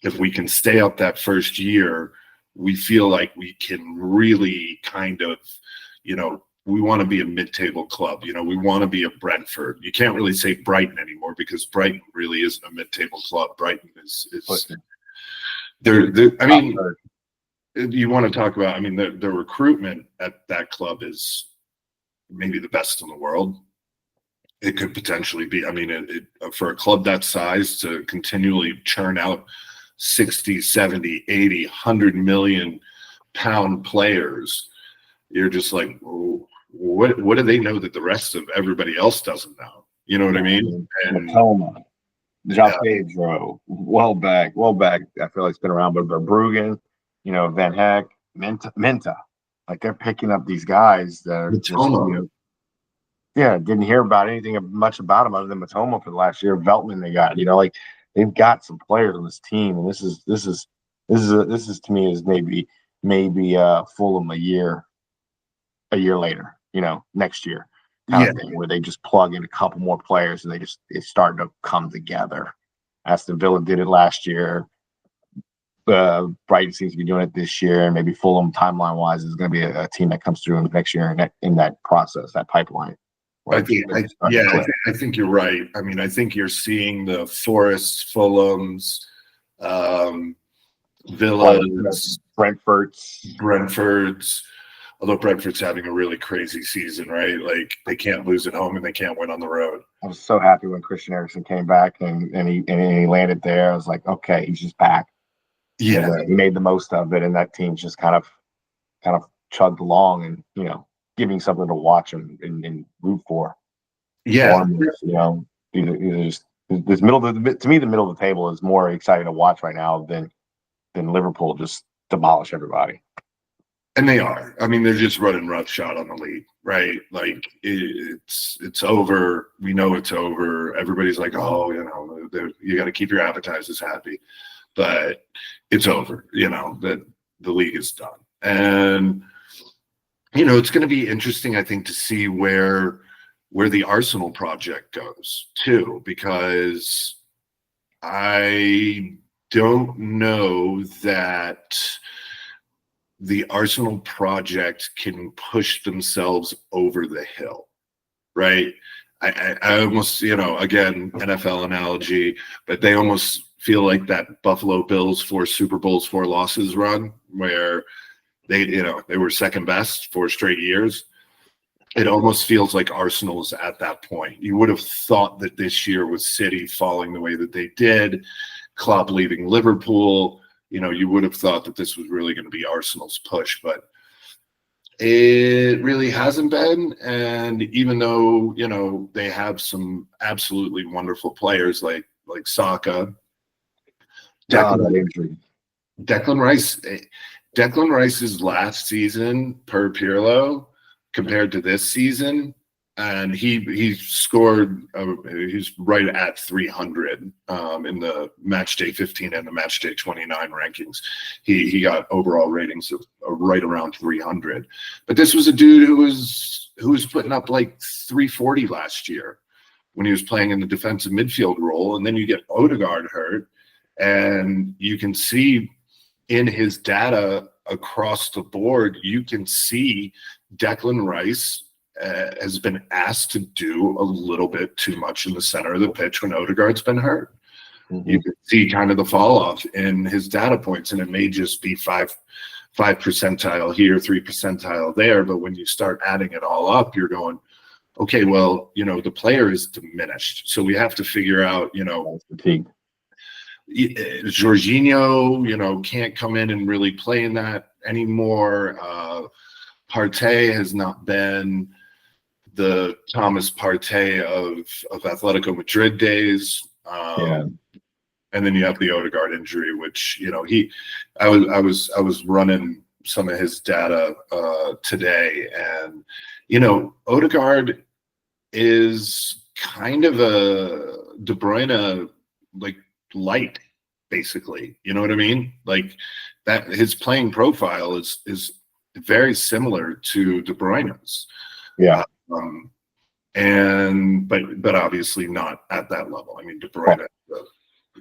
If we can stay up that first year, we feel like we can really kind of, we want to be a mid-table club. We want to be a Brentford. You can't really say Brighton anymore because Brighton really isn't a mid-table club. Brighton is I mean, you want to talk about, the recruitment at that club is maybe the best in the world. It could potentially be, for a club that size to continually churn out 60, 70, 80, 100 million pound players, you're just like, what do they know that the rest of everybody else doesn't know? You know what I mean? And Matoma, João Pedro, well back. I feel like it's been around, but Bruggen, Van Heck, Menta, like they're picking up these guys that are just, didn't hear about anything much about them other than Matoma for the last year. Veltman they got, like they've got some players on this team, and this is to me is maybe Fulham a year later, next year. Kind of thing, where they just plug in a couple more players and it's starting to come together. Aston Villa did it last year. Brighton seems to be doing it this year, and maybe Fulham, timeline wise, is going to be a team that comes through next year in that process, that pipeline. I think you're right. I think you're seeing the Forests, Fulhams, Villas, Brentfords. Although Brentford's having a really crazy season, right? Like they can't lose at home and they can't win on the road. I was so happy when Christian Eriksen came back and he landed there. I was like, okay, he's just back. Yeah, he made the most of it, and that team's just kind of chugged along, and giving something to watch and root for. Yeah, these are just this middle of the, to me, the middle of the table is more exciting to watch right now than Liverpool just demolish everybody. And they are. They're just running roughshod on the league, right? Like it's over. We know it's over. Everybody's like, oh, you got to keep your appetizers happy, but it's over. That the league is done, and it's going to be interesting, I think, to see where the Arsenal project goes too, because I don't know that the Arsenal project can push themselves over the hill, right? I almost, again, NFL analogy, but they almost feel like that Buffalo Bills 4 Super Bowls, 4 losses run, where they were second best 4 straight years. It almost feels like Arsenal's at that point. You would have thought that this year with City falling the way that they did, Klopp leaving Liverpool, you would have thought that this was really going to be Arsenal's push, but it really hasn't been. And even though, they have some absolutely wonderful players like Saka, Declan Rice, Declan Rice's last season per PIRlo compared to this season, and he scored. He's right at 300 in the match day 15 and the match day 29 rankings. He got overall ratings of right around 300. But this was a dude who was putting up like 340 last year when he was playing in the defensive midfield role, and then you get Odegaard hurt, and you can see in his data across the board, you can see Declan Rice has been asked to do a little bit too much in the center of the pitch when Odegaard's been hurt. Mm-hmm. You can see kind of the fall off in his data points, and it may just be five percentile here, 3 percentile there. But when you start adding it all up, you're going, okay, well, the player is diminished. So we have to figure out, Jorginho, can't come in and really play in that anymore. Partey has not been the Thomas Partey of Atletico Madrid days. And then you have the Odegaard injury, which, I was running some of his data today, and, Odegaard is kind of a De Bruyne, like, light, basically. You know what I mean? Like, that his playing profile is very similar to De Bruyne's. Yeah. But obviously not at that level. I mean, De Bruyne.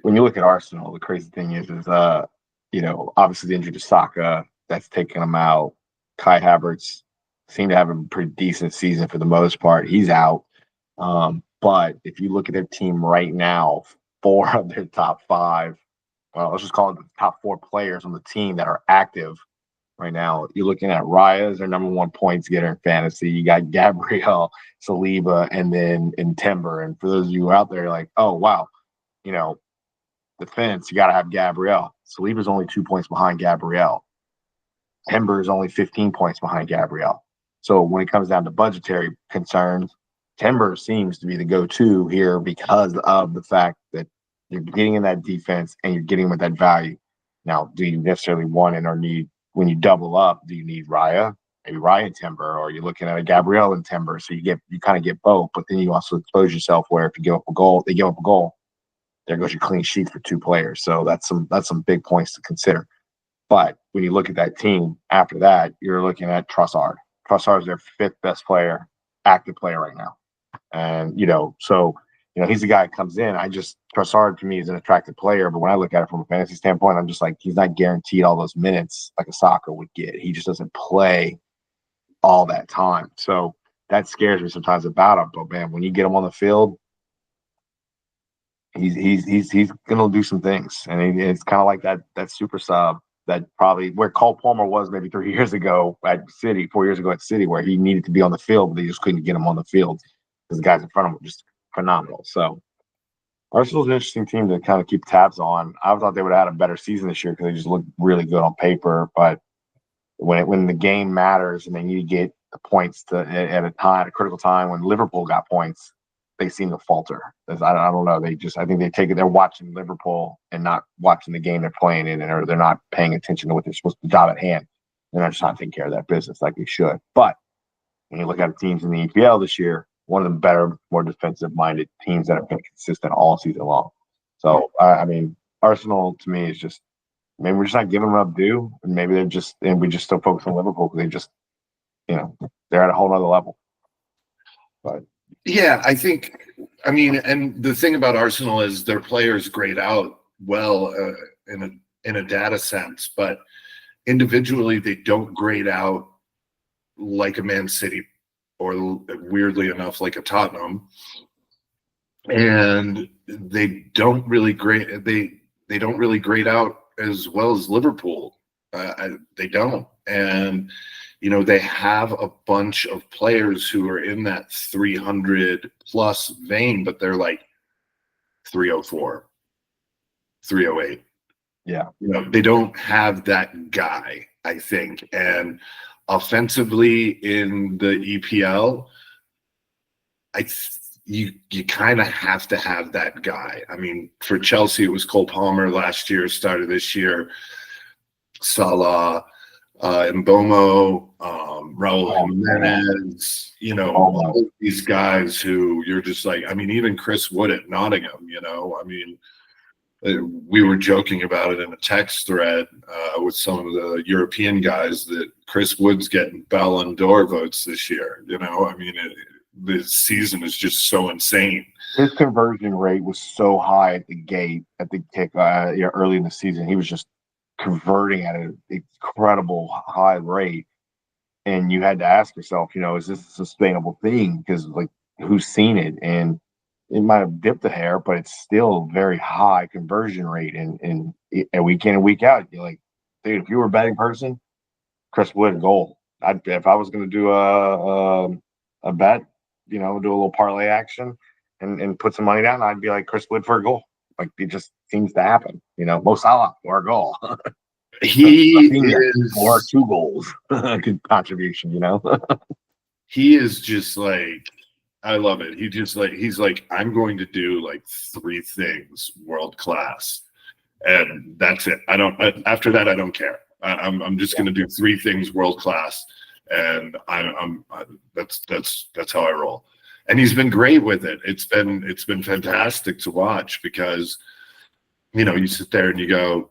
When you look at Arsenal, the crazy thing is obviously the injury to Saka that's taken him out. Kai Havertz seemed to have a pretty decent season for the most part. He's out. But if you look at their team right now, 4 of their top 5, well, let's just call it the top 4 players on the team that are active right now. You're looking at Raya as their number 1 points getter in fantasy. You got Gabriel, Saliba, and then in Timber. And for those of you out there, like, oh, wow, defense, you got to have Gabriel. Saliba's only 2 points behind Gabriel. Timber is only 15 points behind Gabriel. So when it comes down to budgetary concerns, Timber seems to be the go-to here because of the fact that you're getting in that defense and you're getting with that value. Now, do you necessarily want it or need, when you double up, do you need Raya? Maybe Raya and Timber, or you're looking at a Gabriel and Timber. So you kind of get both, but then you also expose yourself where if you give up a goal, there goes your clean sheet for 2 players. So that's some big points to consider. But when you look at that team after that, you're looking at Trossard. Trossard is their 5th best player, active player right now. And, he's the guy that comes in. Trossard to me is an attractive player, but when I look at it from a fantasy standpoint, I'm just like, he's not guaranteed all those minutes like a Saka would get. He just doesn't play all that time. So that scares me sometimes about him. But man, when you get him on the field, he's gonna do some things. And it's kind of like that super sub that probably where Cole Palmer was maybe 3 years ago at City, 4 years ago at City, where he needed to be on the field, but they just couldn't get him on the field because the guys in front of him were just phenomenal. So Arsenal's an interesting team to kind of keep tabs on. I thought they would have had a better season this year because they just looked really good on paper. But when the game matters and they need to get the points at a critical time, when Liverpool got points, they seem to falter. I don't know. I think they're watching Liverpool and not watching the game they're playing in, or they're not paying attention to what they're supposed to job at hand. They're not just not taking care of that business like they should. But when you look at the teams in the EPL this year, one of the better, more defensive-minded teams that have been consistent all season long. So, Arsenal to me is just, maybe we're just not giving them up due, and maybe we just still focus on Liverpool because they just, they're at a whole other level. But yeah, I think, and the thing about Arsenal is their players grade out well in a data sense, but individually they don't grade out like a Man City or weirdly enough like a Tottenham, and they don't really grade they don't really grade out as well as Liverpool. They don't, and they have a bunch of players who are in that 300 plus vein, but they're like 304, 308. Yeah, they don't have that guy, I think, and offensively in the EPL, you kind of have to have that guy. I mean, for Chelsea, it was Cole Palmer last year, started this year, Salah. Mbomo, Raul Oh, man. Jimenez, Oh, my. all of these guys who you're just like, I mean, even Chris Wood at Nottingham, I mean, we were joking about it in a text thread with some of the European guys that Chris Wood's getting Ballon d'Or votes this year. I mean, the season is just so insane. His conversion rate was so high at the gate, at the kick, early in the season. He was just converting at an incredible high rate. And you had to ask yourself, is this a sustainable thing? Because, like, who's seen it? And it might have dipped a hair, but it's still very high conversion rate. And week in and week out, you're like, dude, if you were a betting person, Chris Wood goal. If I was going to do a bet, do a little parlay action and put some money down, I'd be like Chris Wood for a goal. Like, it just seems to happen. Mo Salah for a goal. He is or 2 goals. Good contribution. He is just like, I love it. He's like, I'm going to do like 3 things world class, and that's it. After that, I don't care. I'm just going to do 3 things world class, and that's how I roll. And he's been great with it. It's been fantastic to watch because, you sit there and you go,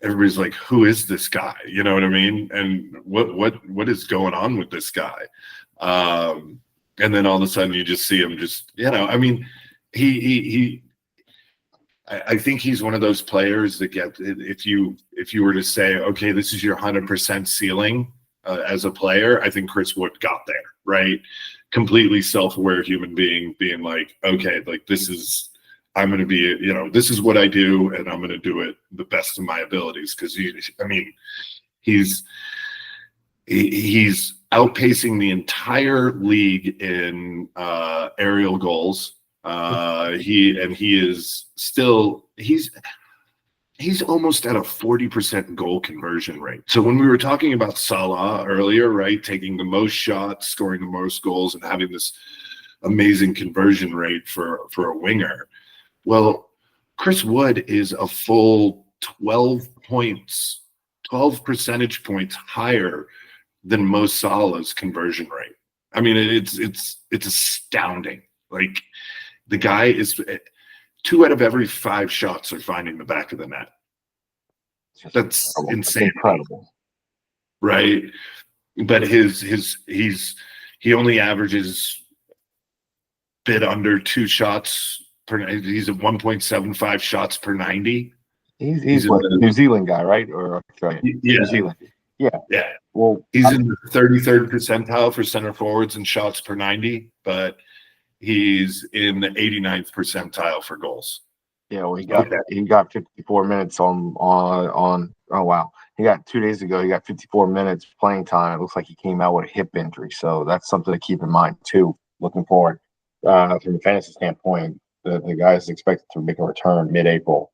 everybody's like, who is this guy? You know what I mean? And what is going on with this guy? And then all of a sudden you just see him I mean, I think he's one of those players that if you were to say, okay, this is your 100% ceiling as a player, I think Chris Wood got there, right? Completely self-aware human being being like, okay, like I'm going to be, this is what I do, and I'm going to do it the best of my abilities. Because he's outpacing the entire league in aerial goals. He is still he's almost at a 40% goal conversion rate. So when we were talking about Salah earlier, right, taking the most shots, scoring the most goals, and having this amazing conversion rate for a winger. Well, Chris Wood is a full 12 percentage points higher than Mo Salah's conversion rate. I mean, it's astounding. Like, the guy is 2 out of every 5 shots are finding the back of the net. That's insane. Incredible. Right? But he only averages bit under 2 shots per. He's at 1.75 shots per 90. He's like a New Zealand guy, right? Or Australian? Yeah. New Zealand. Yeah. Well, he's in the 33rd percentile for center forwards and shots per 90, but he's in the 89th percentile for goals. Yeah, well, he got 54 minutes on. Oh wow, he got 2 days ago. He got 54 minutes playing time. It looks like he came out with a hip injury, so that's something to keep in mind too. Looking forward from a fantasy standpoint, the guy is expected to make a return mid-April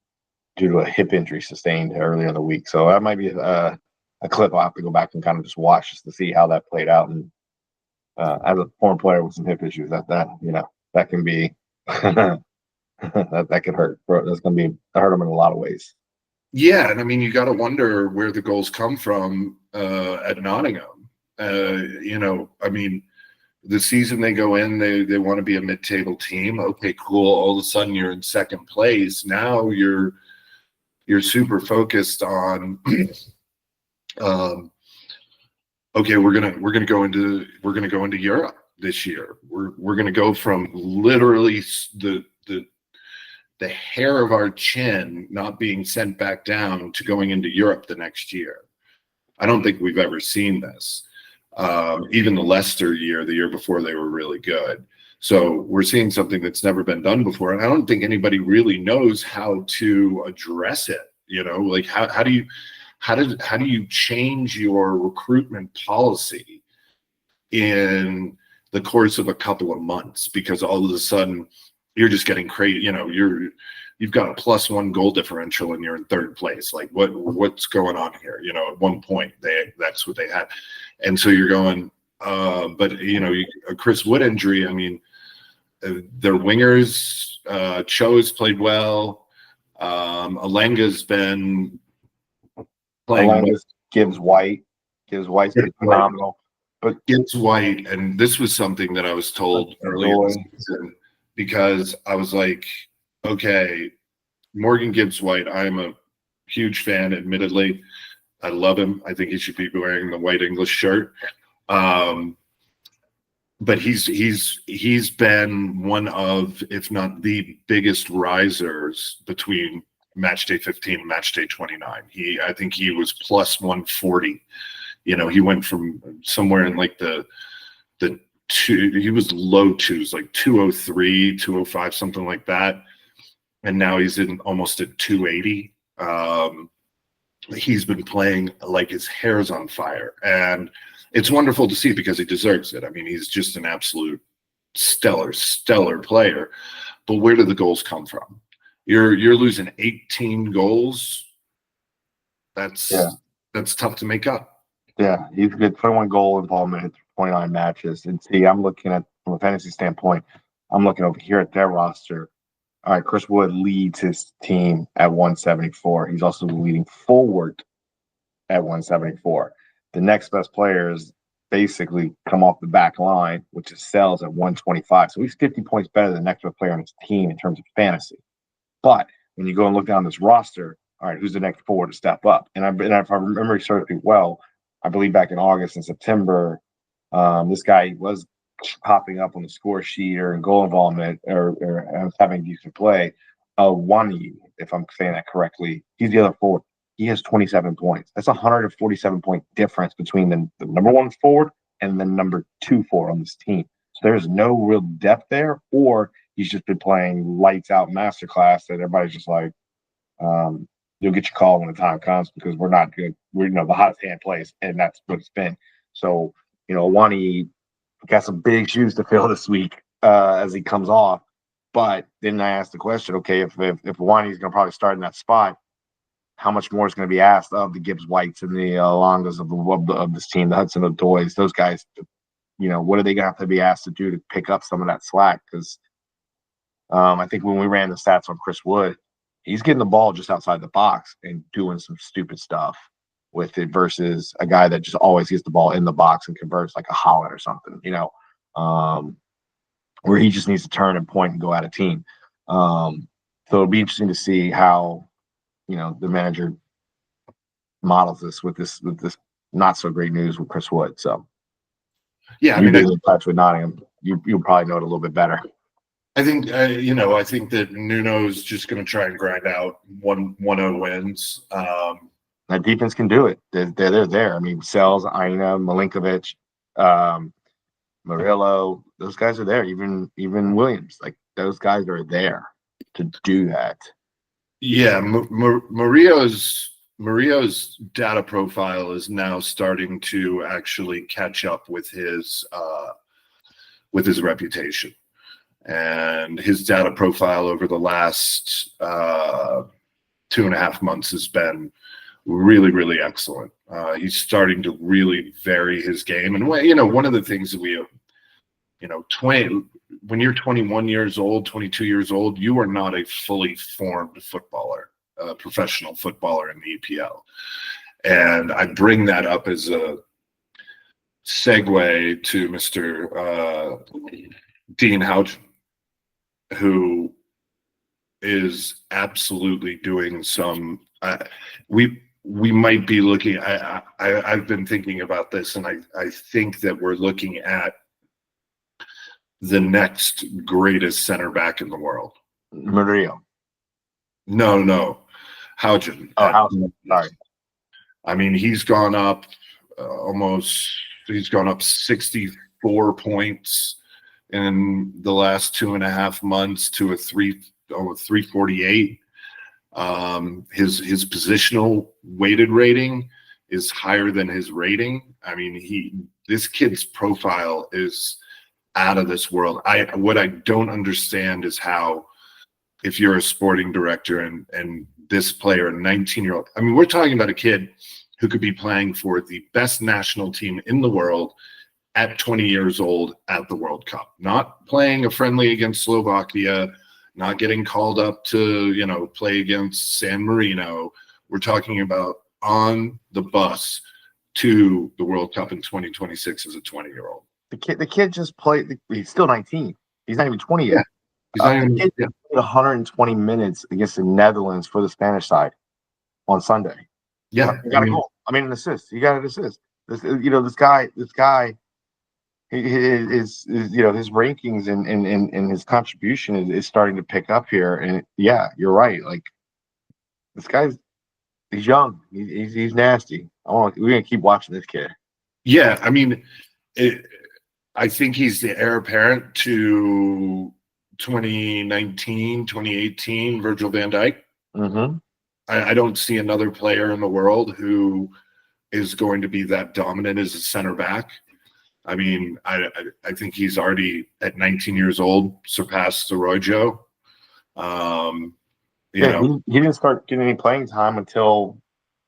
due to a hip injury sustained earlier in the week. So that might be a clip I'll have to go back and kind of just watch just to see how that played out. And as a former player with some hip issues, that can be that could hurt. That's going to be hurt him in a lot of ways. Yeah, and I mean, you got to wonder where the goals come from at Nottingham. I mean, the season they go in, they want to be a mid-table team. Okay, cool. All of a sudden, you're in second place. Now you're super focused on. Okay, we're gonna go into Europe this year. We're gonna go from literally the hair of our chin not being sent back down to going into Europe the next year. I don't think we've ever seen this. Even the Leicester year, the year before, they were really good. So we're seeing something that's never been done before, and I don't think anybody really knows how to address it. Like how do you change your recruitment policy in the course of a couple of months? Because all of a sudden you're just getting crazy. You've got a +1 goal differential and you're in 3rd place. Like what's going on here? At one point that's what they had, and so you're going. But a Chris Wood injury. I mean, their wingers. Cho has played well. Alenga's been playing along with Gibbs White. Gibbs White's been phenomenal. But Gibbs White, and this was something that I was told early in the season, because I was like, okay, Morgan Gibbs White, I'm a huge fan, admittedly. I love him. I think he should be wearing the white English shirt. But he's been one of, if not the biggest risers between match day 15 and match day 29. I think he was plus 140. He went from somewhere in like the two, he was low twos, like 203, 205, something like that. And now he's in almost at 280. He's been playing like his hair's on fire. And it's wonderful to see because he deserves it. I mean, he's just an absolute stellar player. But where do the goals come from? You're losing 18 goals. That's tough to make up. Yeah, he's good. 21 goal involvement in 29 matches. And see, I'm looking at, from a fantasy standpoint, I'm looking over here at their roster. All right, Chris Wood leads his team at 174. He's also the leading forward at 174. The next best players basically come off the back line, which is Sells at 125. So he's 50 points better than the next best player on his team in terms of fantasy. But when you go and look down this roster, all right, who's the next forward to step up? And if I remember certainly well, I believe back in August and September, this guy was popping up on the score sheet or in goal involvement or having decent play. Wani, if I'm saying that correctly, he's the other forward. He has 27 points. That's a 147-point difference between the number one forward and the number two forward on this team. So there's no real depth there, or he's just been playing lights out masterclass that everybody's just like, you'll get your call when the time comes because we're not good. We're the hottest hand plays, and that's what it's been. So Wani got some big shoes to fill this week as he comes off. But then I asked the question, okay, if Wani's going to probably start in that spot, how much more is going to be asked of the Gibbs Whites and the Longas of this team, the Hudson Odoys, those guys? What are they going to have to be asked to do to pick up some of that slack? Because I think when we ran the stats on Chris Wood, he's getting the ball just outside the box and doing some stupid stuff with it versus a guy that just always gets the ball in the box and converts like a Holland or something, where he just needs to turn and point and go out of team. So it'll be interesting to see how, the manager models this with this not so great news with Chris Wood. So yeah, you've been in touch with Nottingham. You'll probably know it a little bit better. I think I think that Nuno's just going to try and grind out 1-0 wins. That defense can do it. They're there. I mean, Sells, Aina, Milinkovic, Murillo, those guys are there. Even Williams, like those guys are there to do that. Yeah, Mario's data profile is now starting to actually catch up with his reputation. And his data profile over the last 2.5 months has been really, really excellent. He's starting to really vary his game. And one of the things that we, when you're 21 years old, 22 years old, you are not a fully formed footballer, professional footballer in the EPL. And I bring that up as a segue to Mr. Dean Houch, who is absolutely doing some. We might be looking. I've been thinking about this, and I think that we're looking at the next greatest center back in the world. Murillo. No, Houchen. Oh, Houchen. Sorry. I mean, he's gone up He's gone up 64 points in the last 2.5 months to a 348. His positional weighted rating is higher than his rating. I mean, this kid's profile is out of this world. What I don't understand is how, if you're a sporting director and this player, a 19-year-old, I mean, we're talking about a kid who could be playing for the best national team in the world at 20 years old at the World Cup, not playing a friendly against Slovakia, not getting called up to, play against San Marino. We're talking about on the bus to the World Cup in 2026 as a 20-year-old. The kid just played. He's still 19. He's not even 20 yet. Yeah. He's not even, the kid played 120 minutes against the Netherlands for the Spanish side on Sunday. Yeah, he got a goal. I mean, an assist. He got an assist. This guy. His his rankings and his contribution is starting to pick up here. And yeah, you're right. Like, this he's young. He's nasty. We're gonna keep watching this kid. Yeah, I mean, I think he's the heir apparent to 2019, 2018 Virgil van Dijk. Mm-hmm. I don't see another player in the world who is going to be that dominant as a center back. I mean, I think he's already at 19 years old surpassed Araujo. He didn't start getting any playing time until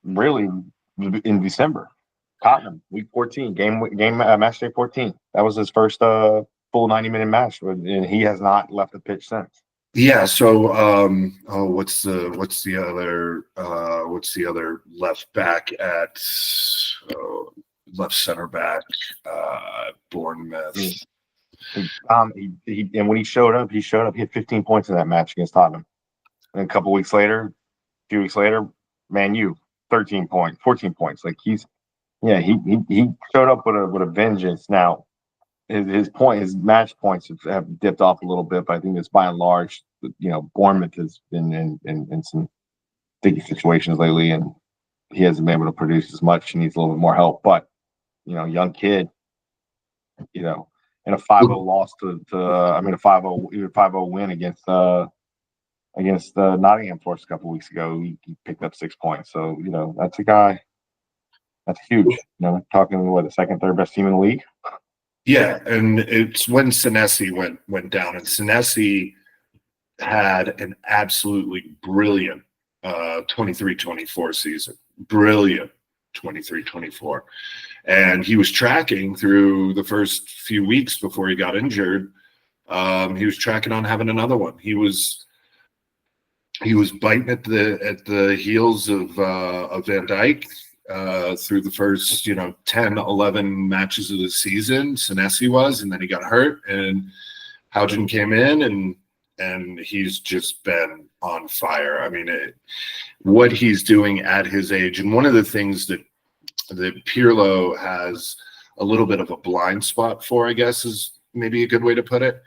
really in December. Tottenham, week 14, match day 14. That was his first full 90-minute match, and he has not left the pitch since. Yeah. So, what's the other left back at left center back, Bournemouth? And when he showed up, he hit 15 points in that match against Tottenham. And a few weeks later, Man U, 13 points, 14 points. Like, he showed up with a vengeance. Now, his match points have dipped off a little bit, but I think it's by and large, Bournemouth has been in some sticky situations lately, and he hasn't been able to produce as much. He needs a little bit more help. But young kid, in a 5-0 loss a 5-0 win against Nottingham Forest a couple weeks ago, he picked up 6 points. So that's a guy. That's huge. Talking the second, third best team in the league. Yeah, and it's when Senesi went down, and Senesi had an absolutely brilliant 23-24 season. Brilliant 23-24. And he was tracking through the first few weeks before he got injured. He was tracking on having another one. He was biting at the heels of Van Dijk through the first 10, 11 matches of the season. Senesi was, and then he got hurt, and Hougen came in, and he's just been on fire. I mean, what he's doing at his age, and one of the things that PIRlo has a little bit of a blind spot for, I guess, is maybe a good way to put it.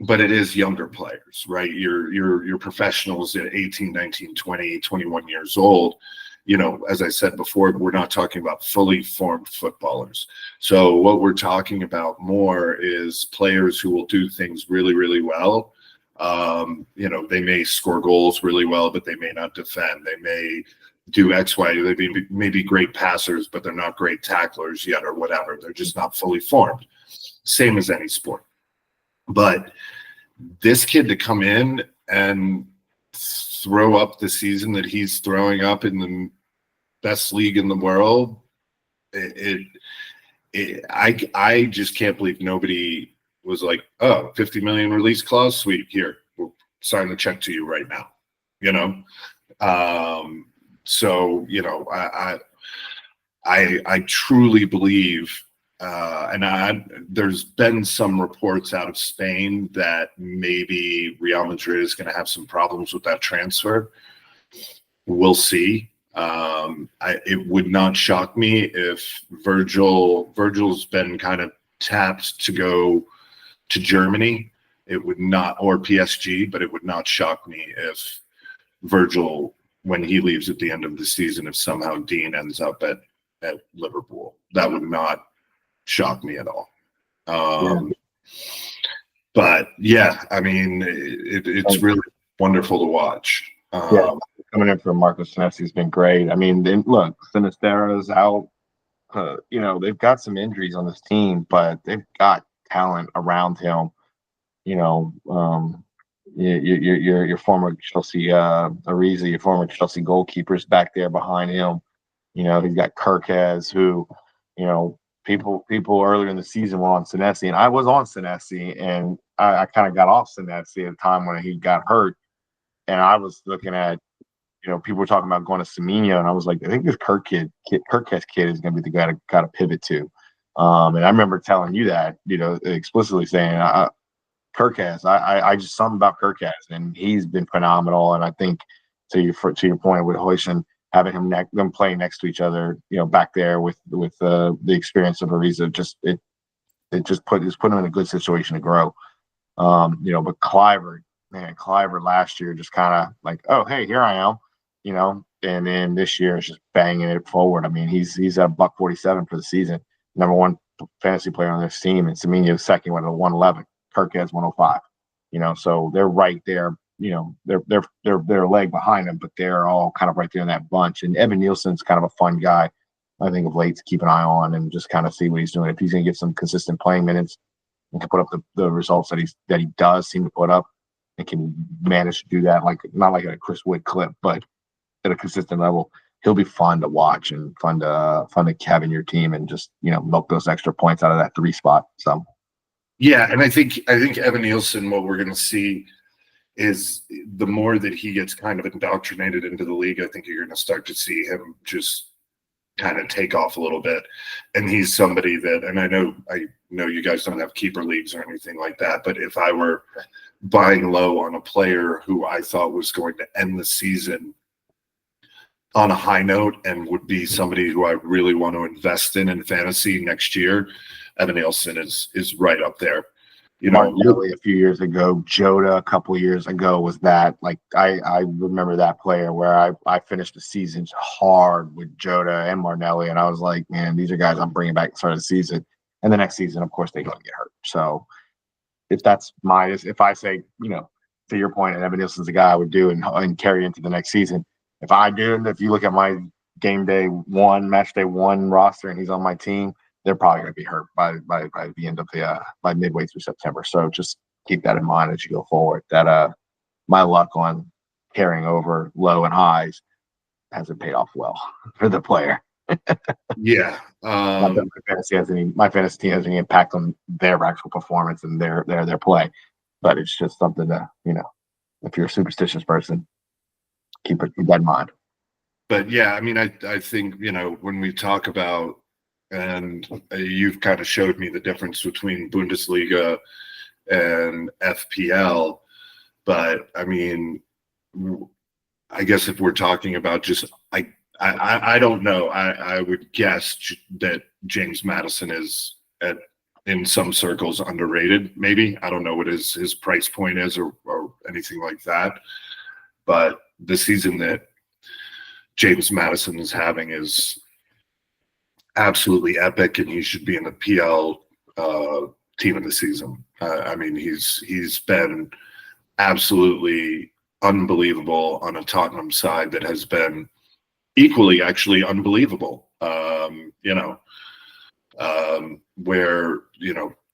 But it is younger players, right? Your professionals at 18, 19, 20, 21 years old. As I said before, we're not talking about fully formed footballers. So what we're talking about more is players who will do things really, really well. They may score goals really well, but they may not defend. They may do X, Y. They may be great passers, but they're not great tacklers yet, or whatever. They're just not fully formed. Same as any sport. But this kid to come in and throw up the season that he's throwing up in the best league in the world, I just can't believe nobody was like, oh, 50 million release clause, sweet, here, we'll sign the check to you right now. So I truly believe, there's been some reports out of Spain that maybe Real Madrid is going to have some problems with that transfer. We'll see. It would not shock me if Virgil's been kind of tapped to go to Germany. It would not, or PSG, but it would not shock me if Virgil, when he leaves at the end of the season, if somehow Dean ends up at Liverpool. That would not shock me at all. But yeah, I mean, it's really wonderful to watch. Coming in for Marcos Senesi has been great. I mean, look, Sinisterra's out. They've got some injuries on this team, but they've got talent around him. Your former Chelsea Ariza, your former Chelsea goalkeeper's back there behind him. He's got Kirkez, who, people earlier in the season were on Senesi, and I was on Senesi, and I kind of got off Senesi at the time when he got hurt, and I was looking at, people were talking about going to Semenyo, and I was like, I think this Kirkes kid is going to be the guy to kind of pivot to. And I remember telling you that, explicitly saying, Kirkes, I just something about Kirkes, and he's been phenomenal. And I think to your point with Hoyson, having them playing next to each other, back there with the experience of Ariza, it's put him in a good situation to grow. But Cliver last year just kind of like, oh, hey, here I am, and then this year is just banging it forward. I mean, he's at $147 for the season, number one fantasy player on this team, and Semenyo second with a 111. Kirk has 105. So they're right there. They're a leg behind them, but they're all kind of right there in that bunch. And Evan Nielsen's kind of a fun guy, I think, of late to keep an eye on and just kind of see what he's doing. If he's going to get some consistent playing minutes and can put up the results that he does seem to put up, and can manage to do that, not like a Chris Wood clip, but at a consistent level, he'll be fun to watch and fun to have in your team and just milk those extra points out of that 3 spot. So. Yeah, and I think Evan Nielsen, what we're going to see is the more that he gets kind of indoctrinated into the league, I think you're going to start to see him just kind of take off a little bit. And he's somebody that, and I know you guys don't have keeper leagues or anything like that, but if I were buying low on a player who I thought was going to end the season on a high note and would be somebody who I really want to invest in fantasy next year, Evan Nielsen is right up there. Martinelli a few years ago, Jota a couple of years ago was that. Like I remember that player where I finished the season hard with Jota and Martinelli, and I was like, man, these are guys I'm bringing back at the start of the season. And the next season, of course, they go and get hurt. So if I say, to your point, and Evan Nielsen's the guy I would do and carry into the next season. If I do, and if you look at my match day one roster, and he's on my team, they're probably going to be hurt by the end of by midway through September. So just keep that in mind as you go forward. That my luck on carrying over low and highs hasn't paid off well for the player. Yeah, my fantasy team has any impact on their actual performance and their play, but it's just something to if you're a superstitious person, keep that in mind. But yeah, I mean, I think when we talk about, and you've kind of showed me the difference between Bundesliga and FPL, but I mean, I guess if we're talking about just I don't know. I would guess that James Maddison is in some circles underrated. Maybe I don't know what his price point is or anything like that. But the season that James Maddison is having is absolutely epic, and he should be in the PL team of the season. I mean, he's been absolutely unbelievable on a Tottenham side that has been equally actually unbelievable. Where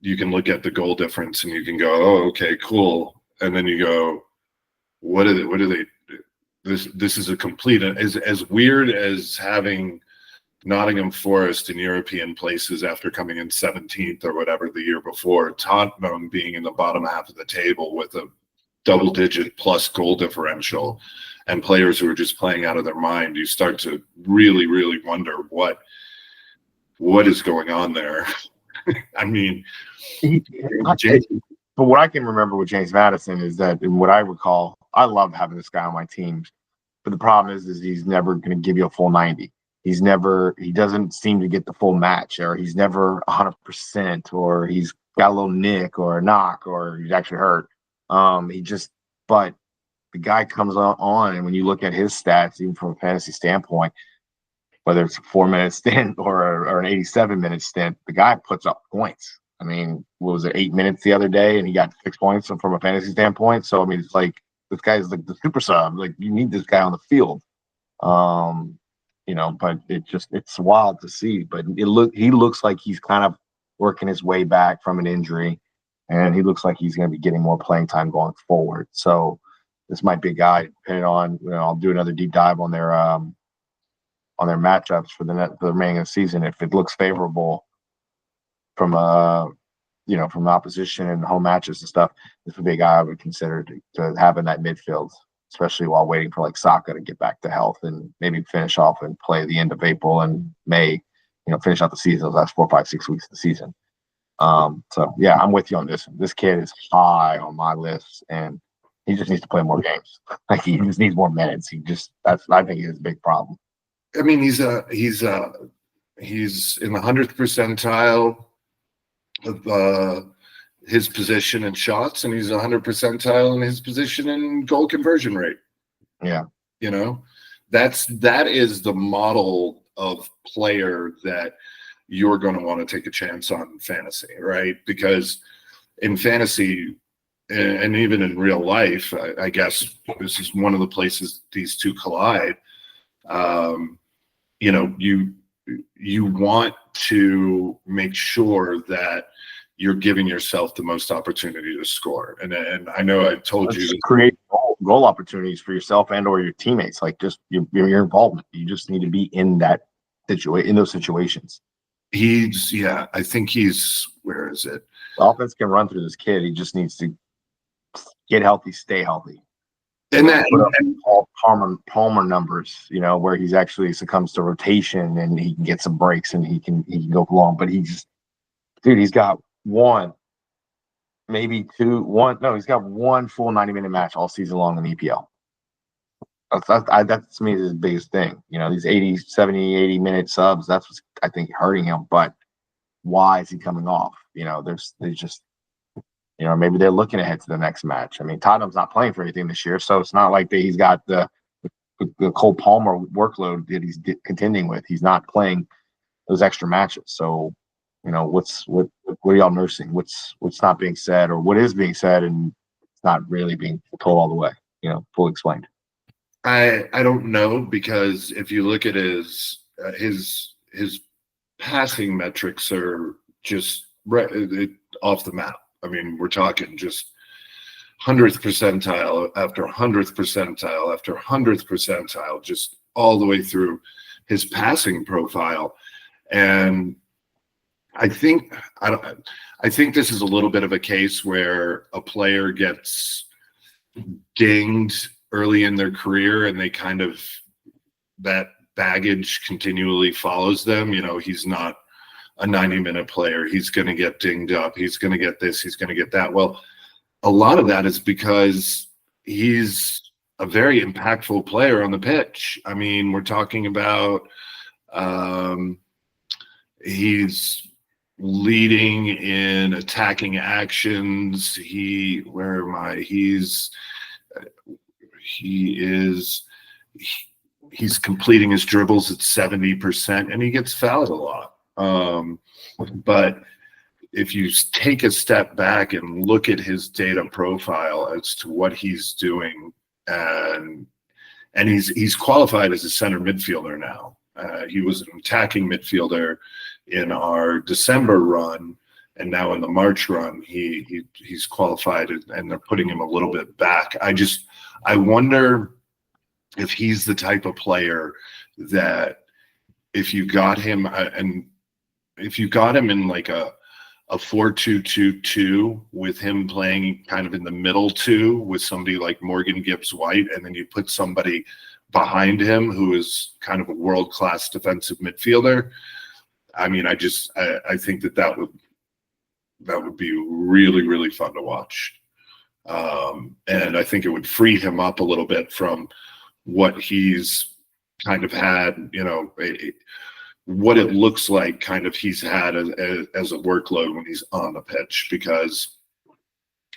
you can look at the goal difference and you can go, oh, okay, cool, and then you go, what are they? This is a complete, as weird as having Nottingham Forest in European places after coming in 17th or whatever the year before, Tottenham being in the bottom half of the table with a double-digit plus goal differential and players who are just playing out of their mind. You start to really, really wonder what is going on there. I mean, but what I can remember with James Maddison is that, and what I recall, I love having this guy on my team. But the problem is he's never going to give you a full 90. He doesn't seem to get the full match, or he's never 100%, or he's got a little nick or a knock, or he's actually hurt. But the guy comes on, and when you look at his stats, even from a fantasy standpoint, whether it's a 4-minute stint or an 87-minute stint, the guy puts up points. I mean, what was it, 8 minutes the other day, and he got 6 points from a fantasy standpoint. So, I mean, it's like this guy's like the super sub. Like, you need this guy on the field. But it's wild to see. But he looks like he's kind of working his way back from an injury, and he looks like he's going to be getting more playing time going forward. So this might be a guy, depending on, I'll do another deep dive on their matchups for the remaining of the season. If it looks favorable from from the opposition and home matches and stuff, this would be a guy I would consider to have in that midfield. especially while waiting for like Saka to get back to health and maybe finish off and play the end of April and May, finish out the season, those last 4, 5, 6 weeks of the season. So yeah, I'm with you on this. This kid is high on my list, and he just needs to play more games. Like he just needs more minutes. I think is a big problem. I mean, he's in the 100th percentile of his position in shots, and he's 100th percentile in his position in goal conversion rate. Yeah, that is the model of player that you're going to want to take a chance on in fantasy, right? Because in fantasy, and even in real life, I guess this is one of the places these two collide. You want to make sure that you're giving yourself the most opportunity to score. And I know I told you to create goal opportunities for yourself and or your teammates. Like just your involvement. You just need to be in that in those situations. I think where is it? The offense can run through this kid. He just needs to get healthy, stay healthy. And that Palmer numbers, where he's actually succumbs to rotation and he can get some breaks and he can go long. But he's got he's got one full 90-minute match all season long in the EPL. That's to me the biggest thing. These 80, 70, 80-minute subs, that's what's, I think, hurting him. But why is he coming off? There's just, maybe they're looking ahead to the next match. I mean, Tottenham's not playing for anything this year, so it's not like he's got the Cole Palmer workload that he's contending with. He's not playing those extra matches. So, what are y'all nursing? What's not being said, or what is being said and it's not really being told all the way, fully explained? I don't know, because if you look at his passing metrics are just off the map. I mean, we're talking just 100th percentile after 100th percentile after 100th percentile, just all the way through his passing profile. And I think this is a little bit of a case where a player gets dinged early in their career and they kind of, that baggage continually follows them. He's not a 90-minute player. He's going to get dinged up. He's going to get this. He's going to get that. Well, a lot of that is because he's a very impactful player on the pitch. I mean, we're talking about he's leading in attacking actions. He's completing his dribbles at 70%, and he gets fouled a lot. But if you take a step back and look at his data profile as to what he's doing, and he's qualified as a center midfielder now. He was an attacking midfielder in our December run, and now in the March run, he's qualified, and they're putting him a little bit back. I wonder if he's the type of player that if you got him in like a 4-2-2-2 with him playing kind of in the middle two with somebody like Morgan Gibbs-White, and then you put somebody behind him who is kind of a world-class defensive midfielder. I mean, I think that would be really, really fun to watch. And I think it would free him up a little bit from what he's kind of had, what it looks like kind of he's had as a workload when he's on the pitch, because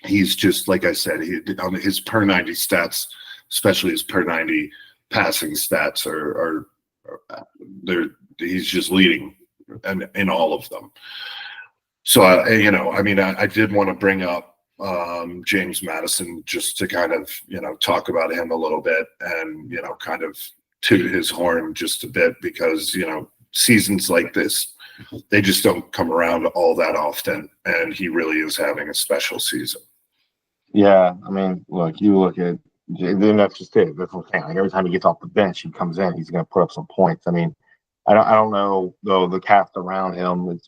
he's just, like I said, on his per 90 stats, especially his per 90 passing stats he's just leading in all of them. So, I did want to bring up James Maddison just to kind of, talk about him a little bit and, kind of toot his horn just a bit, because, seasons like this, they just don't come around all that often. And he really is having a special season. Yeah. I mean, you look at, then that's just it. That's what I'm saying. Like every time he gets off the bench, he comes in, he's going to put up some points. I mean, I don't know though, the cast around him. I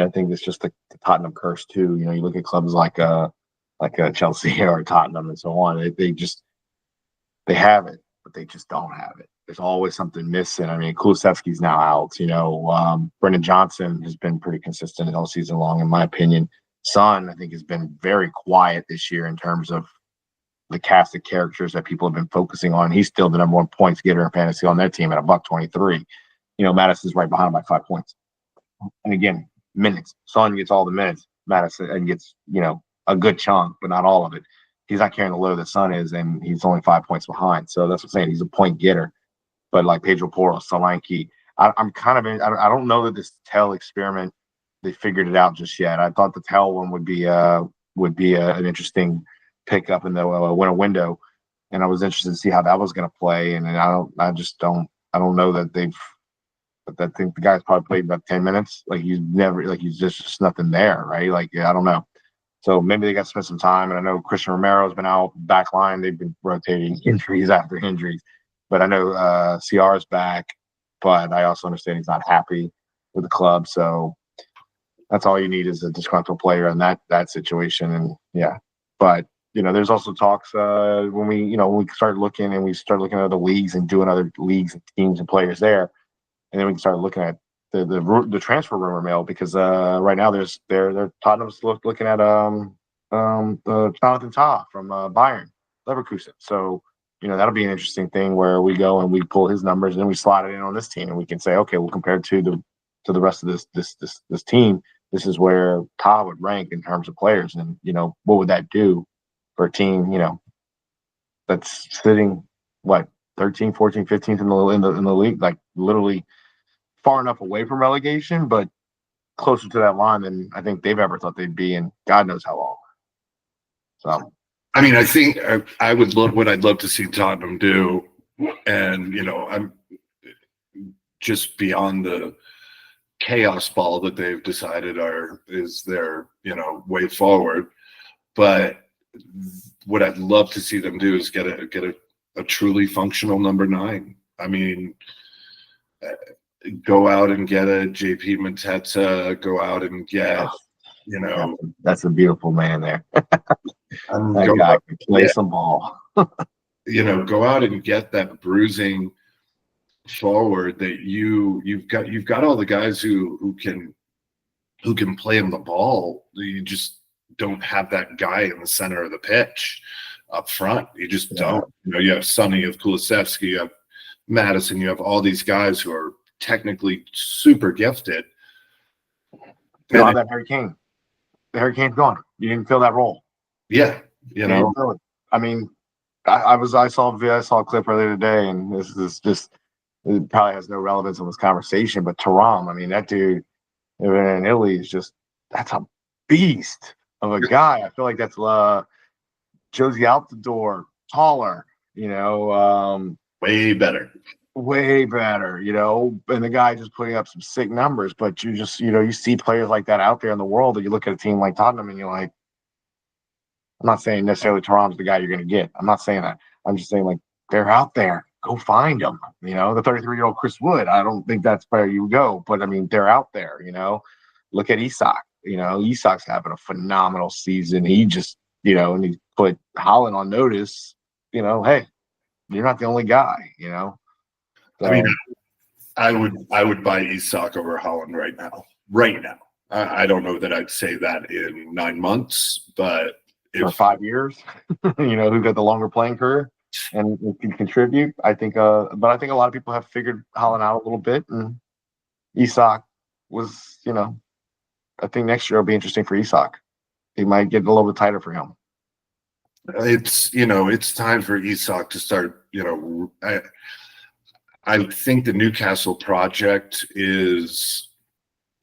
think it's just the Tottenham curse too. You look at clubs like a Chelsea or Tottenham and so on. They just, They have it, but they just don't have it. There's always something missing. I mean, Kulusevski's now out. Brendan Johnson has been pretty consistent all season long, in my opinion. Son, I think, has been very quiet this year in terms of the cast of characters that people have been focusing on. He's still the number one points getter in fantasy on their team at $1.23. Madison's right behind him by 5 points. And again, minutes. Son gets all the minutes. Madison gets, a good chunk, but not all of it. He's not carrying the load that Son is, and he's only 5 points behind. So that's what I'm saying. He's a point getter. But like Pedro Porro, Solanke, I'm kind of I don't know that this Tell experiment, they figured it out just yet. I thought the Tell one would be an interesting pickup in the winter window, and I was interested to see how that was going to play. And I don't know that I think the guy's probably played about 10 minutes. He's just nothing there, right? I don't know. So maybe they got to spend some time. And I know Christian Romero's been out back line. They've been rotating injuries after injuries. But I know CR's back. But I also understand he's not happy with the club. So that's all you need is a disgruntled player in that situation. And yeah, but there's also talks when we start looking at other leagues and doing other leagues and teams and players there, and then we can start looking at the transfer rumor mill, because right now Tottenham's looking at Jonathan Tah from Bayern Leverkusen. So that'll be an interesting thing where we go and we pull his numbers and then we slot it in on this team, and we can say, okay, well, compared to the rest of this team, this is where Tah would rank in terms of players, and what would that do for a team that's sitting 13, 14, 15th in the league, like literally far enough away from relegation, but closer to that line than I think they've ever thought they'd be in God knows how long. So, I mean, I think I would love what I'd love to see Tottenham do, and I'm just beyond the chaos ball that they've decided is their way forward. But what I'd love to see them do is get a truly functional number 9. I mean, go out and get a JP Mateta, go out and get, that's a beautiful man there. That guy can play some ball. Go out and get that bruising forward that you've got all the guys who can play on the ball. You just don't have that guy in the center of the pitch up front. You just don't. You have Sonny, you have Kulusevski, you have Madison, you have all these guys who are technically super gifted. That Hurricane. The Hurricane's gone. You didn't fill that role. Yeah, I mean, I saw a clip earlier today, and this is just, it probably has no relevance in this conversation, but Thuram, I mean, that dude in Italy is that's a beast of a guy. I feel like that's Josie Altidore, taller, way better, and the guy just putting up some sick numbers. But you just, you see players like that out there in the world, that you look at a team like Tottenham and you're like, I'm not saying necessarily Thuram's the guy you're going to get. I'm not saying that. I'm just saying, they're out there. Go find them. The 33-year-old Chris Wood, I don't think that's where you go. But, I mean, they're out there, Look at Isak. Isak's having a phenomenal season. He just, and he put Haaland on notice, hey, you're not the only guy, So, I mean, I would buy Isak over Haaland right now. Right now. I don't know that I'd say that in 9 months, but for 5 years, who got the longer playing career and can contribute. I think, but I think a lot of people have figured Haaland out a little bit, and Isak was, I think next year will be interesting for Isak. He might get a little bit tighter for him. It's time for Isak to start. I think the Newcastle project is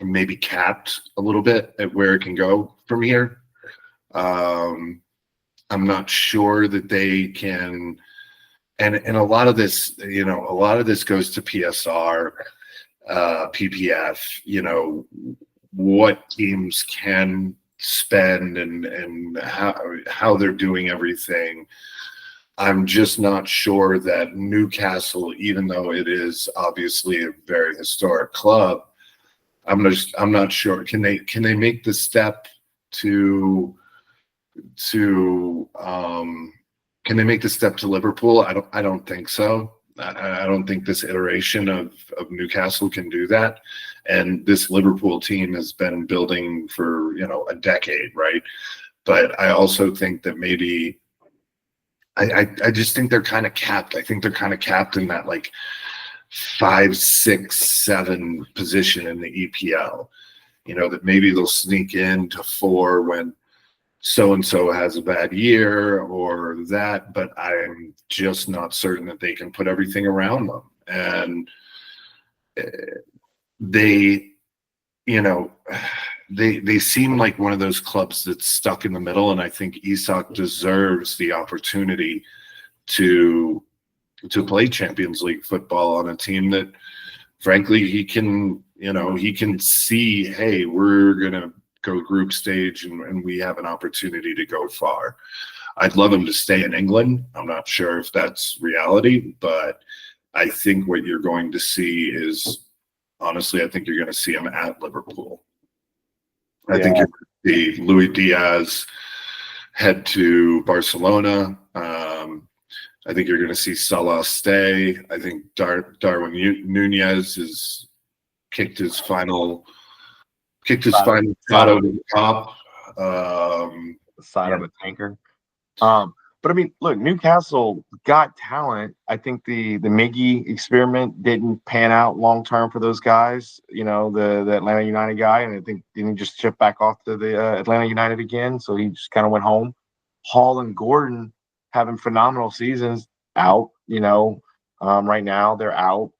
maybe capped a little bit at where it can go from here. I'm not sure that they can, and a lot of this, goes to PSR, PPF, what teams can spend and how they're doing everything. I'm just not sure that Newcastle, even though it is obviously a very historic club, I'm not sure. Can they make the step to can Can they make the step to Liverpool? I don't think so. I don't think this iteration of Newcastle can do that. And this Liverpool team has been building for, a decade, right? But I also think that maybe I just think they're kind of capped. I think they're kind of capped in that like 5, 6, 7 position in the EPL. That maybe they'll sneak into 4 when so and so has a bad year or that, but I'm just not certain that they can put everything around them. And they, they seem like one of those clubs that's stuck in the middle, and I think Isak deserves the opportunity to play Champions League football on a team that, frankly, he can see, hey, we're gonna go group stage and we have an opportunity to go far. I'd love him to stay in England. I'm not sure if that's reality, but I think what you're going to see is, honestly, I think you're going to see him at Liverpool. I think you're going to see Luis Diaz head to Barcelona. I think you're going to see Salah stay. I think Darwin Nunez has kicked his final shot over the top. The side of a tanker. But I mean, look, Newcastle got talent. I think the Miggy experiment didn't pan out long term for those guys. The Atlanta United guy, and I think didn't he just ship back off to the Atlanta United again. So he just kind of went home. Hall and Gordon having phenomenal seasons out. Right now they're out.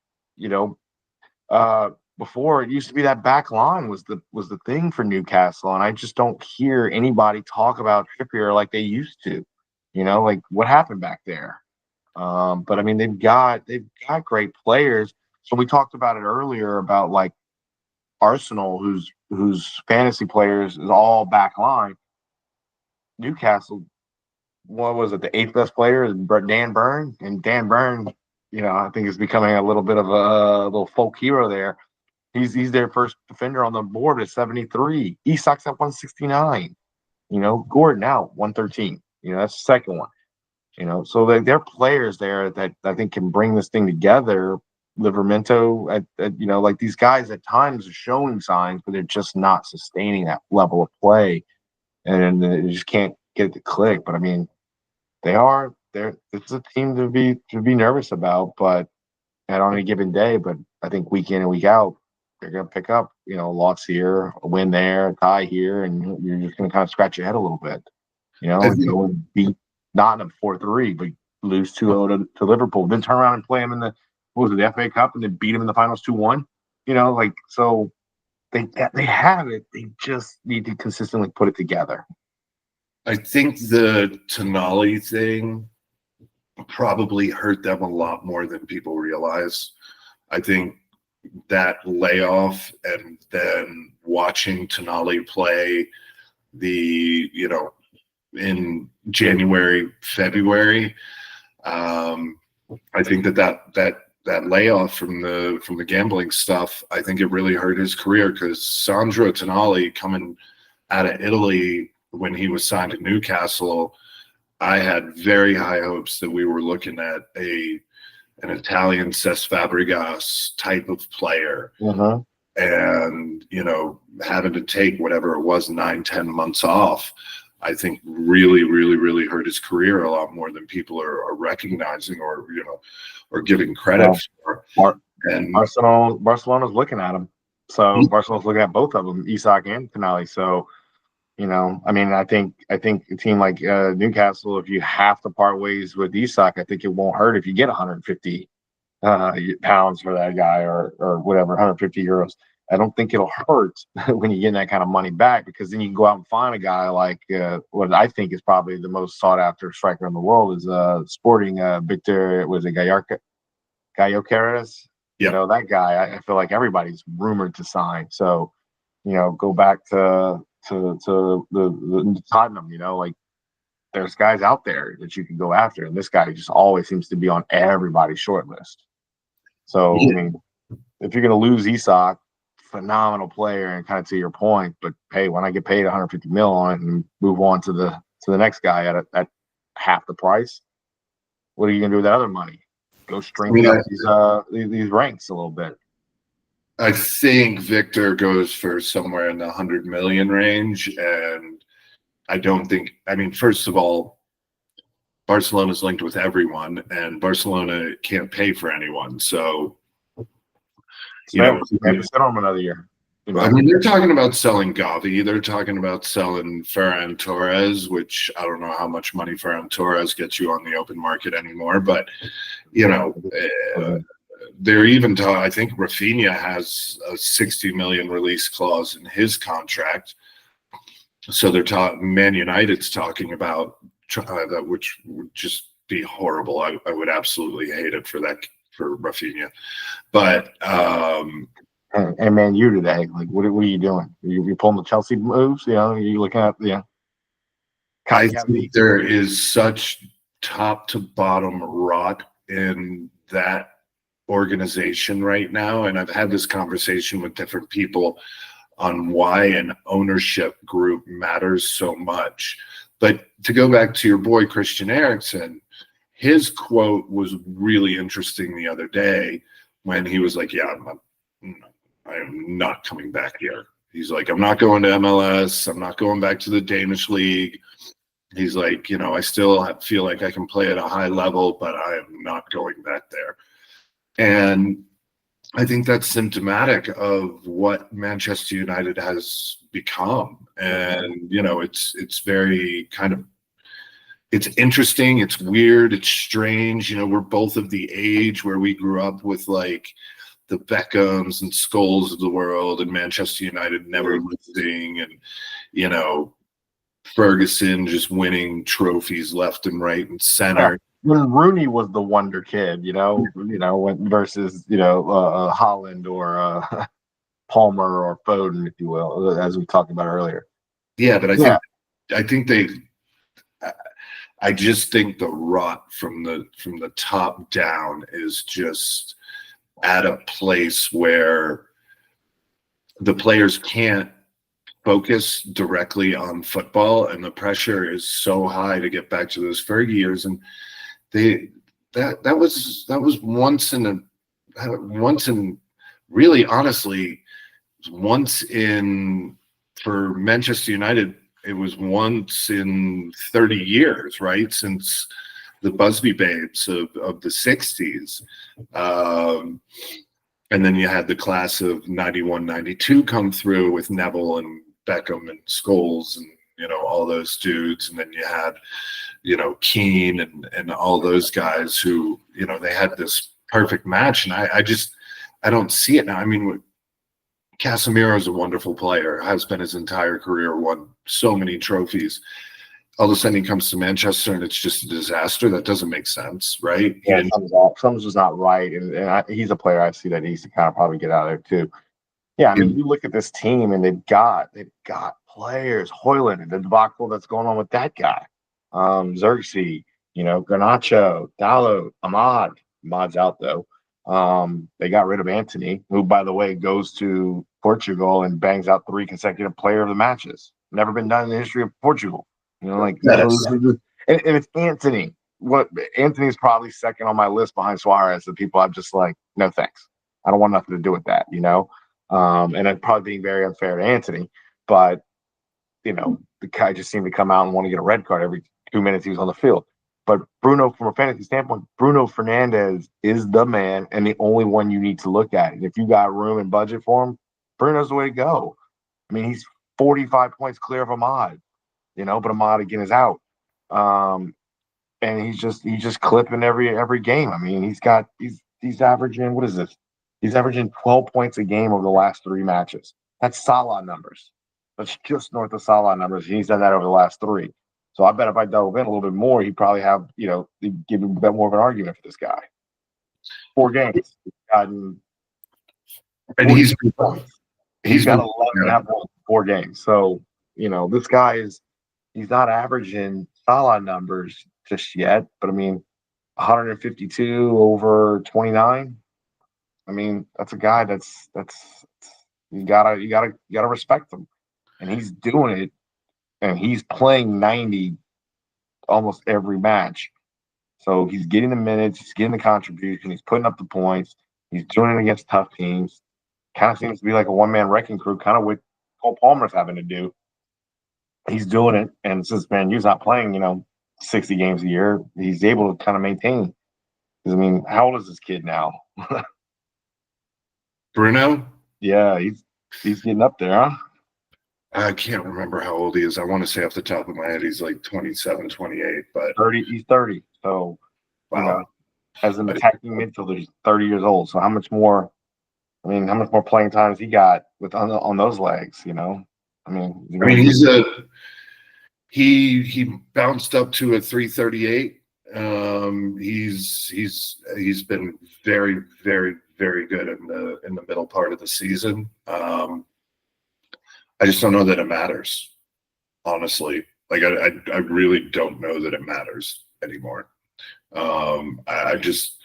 Before it used to be that back line was the thing for Newcastle, and I just don't hear anybody talk about Trippier like they used to. Like what happened back there. But I mean, they've got great players. So we talked about it earlier about like Arsenal, whose fantasy players is all back line. Newcastle, what was it? The 8th best player is Dan Burn, and Dan Burn, I think is becoming a little bit of a little folk hero there. He's their first defender on the board at 73. Isak's at 169. Gordon out 113. That's the second one. So they're players there that I think can bring this thing together. Livermento, like these guys at times are showing signs, but they're just not sustaining that level of play, and they just can't get it to click. But I mean, it's a team to be nervous about, but on any given day. But I think week in and week out, they're going to pick up, a loss here, a win there, a tie here, and you're just going to kind of scratch your head a little bit. And beat Nottingham 4-3, but lose 2-0 to Liverpool. Then turn around and play them in the FA Cup, and then beat them in the finals 2-1. So they have it. They just need to consistently put it together. I think the Tonali thing probably hurt them a lot more than people realize. I think that layoff and then watching Tonali play in January, February, I think that layoff from the gambling stuff, I think it really hurt his career, because Sandro Tonali coming out of Italy when he was signed to Newcastle, I had very high hopes that we were looking at an Italian Cesc Fabregas type of player. Uh-huh. And, having to take whatever it was, 9-10 months off, I think really, really, really hurt his career a lot more than people are recognizing or giving credit for. And Barcelona's looking at him. So Barcelona's looking at both of them, Isak and Tonali. So, I mean, I think a team like Newcastle, if you have to part ways with Isak, I think it won't hurt if you get 150 pounds for that guy or whatever, 150 euros. I don't think it'll hurt when you get that kind of money back, because then you can go out and find a guy like what I think is probably the most sought after striker in the world is Sporting Victor, was it Gyökeres? Yeah. That guy, I feel like everybody's rumored to sign. So, go back to the Tottenham, like there's guys out there that you can go after, and this guy just always seems to be on everybody's short list. So, I mean, if you're going to lose Isak, phenomenal player, and kind of to your point, but hey, when I get paid 150 mil on it and move on to the next guy at half the price, What are you gonna do with that other money? Go I mean, strengthen up these ranks a little bit. I think Victor goes for somewhere in the 100 million range, and I don't think. I mean, first of all, Barcelona's linked with everyone, and Barcelona can't pay for anyone. So, you know, Have to sit on him another year. You I know? mean, they're talking about selling Gavi. They're talking about selling Ferran Torres, which I don't know how much money Ferran Torres gets you on the open market anymore. But, you know, they're even talking. I think Rafinha has a 60 million release clause in his contract. So they're talking. Man United's talking about that, which would just be horrible. I would absolutely hate it for Rafinha. But and Man U today, like what are you doing? You pulling the Chelsea moves? You know, you looking at I think there is such top to bottom rot in that organization right now, and I've had this conversation with different people on why an ownership group matters so much. But to go back to your boy Christian Eriksen, his quote was really interesting the other day when he was like, "Yeah, I am not coming back here." He's like, "I'm not going to MLS. I'm not going back to the Danish league." He's like, I still feel like I can play at a high level, but I am not going back there. And I think that's symptomatic of what Manchester United has become. And, it's very kind of, it's interesting. It's weird. It's strange. We're both of the age where we grew up with like the Beckhams and Scholes of the world, and Manchester United never losing, and, Ferguson just winning trophies left and right and center. When Rooney was the wonder kid, when versus Holland or Palmer or Foden, if you will, as we talked about earlier. Yeah, but I just think the rot from the top down is just at a place where the players can't focus directly on football, and the pressure is so high to get back to those Fergie years. And that was once in really honestly once in for Manchester United, it was once in 30 years, right? Since the Busby Babes of the 60s. And then you had the class of 91, 92 come through with Neville and Beckham and Scholes and, all those dudes. And then you had, Keane and all those guys who, they had this perfect match. And I don't see it now. I mean, Casemiro is a wonderful player, has been his entire career, won so many trophies. All of a sudden he comes to Manchester and it's just a disaster. That doesn't make sense, right? Yeah, something's just not right. And he's a player I see that needs to kind of probably get out of there too. Yeah, I mean, you look at this team and they've got players, Hoyland, and the debacle that's going on with that guy. Xerxes, Garnacho, Dalot, Ahmad. Ahmad's out though. They got rid of Anthony, who, by the way, goes to Portugal and bangs out 3 consecutive player of the matches. Never been done in the history of Portugal. And it's Anthony. Anthony's probably second on my list behind Suarez. The people I'm just like, no thanks. I don't want nothing to do with that, and I'm probably being very unfair to Anthony, but the guy just seemed to come out and want to get a red card every 2 minutes he was on the field. But Bruno, from a fantasy standpoint, Bruno Fernandes is the man and the only one you need to look at. And if you got room and budget for him, Bruno's the way to go. I mean, he's 45 points clear of Ahmad, but Ahmad again is out. And he's just clipping every game. I mean, he's averaging, what is this? He's averaging 12 points a game over the last 3 matches. That's Salah numbers. That's just north of Salah numbers. He's done that over the last 3. So I bet if I dove in a little bit more, he'd probably have, give a bit more of an argument for this guy. 4 games. He's gotten and he's got 11.5 points in 4 games. So, this guy he's not averaging Salah numbers just yet, but I mean, 152 over 29. I mean, that's a guy that's you gotta respect him, and he's doing it, and he's playing 90 almost every match. So he's getting the minutes, he's getting the contribution, he's putting up the points, he's doing it against tough teams. Kind of seems to be like a one-man wrecking crew, kind of what Cole Palmer's having to do. He's doing it, and since Man U's not playing, 60 games a year, he's able to kind of maintain. Because I mean, how old is this kid now? Bruno? Yeah, he's getting up there, huh? I can't remember how old he is. I want to say off the top of my head, he's like 27, 28, but 30. He's 30. So, wow. As an attacking midfielder, he's 30 years old. So how much more? I mean, how much more playing time has he got on those legs? I mean, he bounced up to a 338. He's been very, very, very good in the middle part of the season. I just don't know that it matters, honestly. Like I really don't know that it matters anymore. I just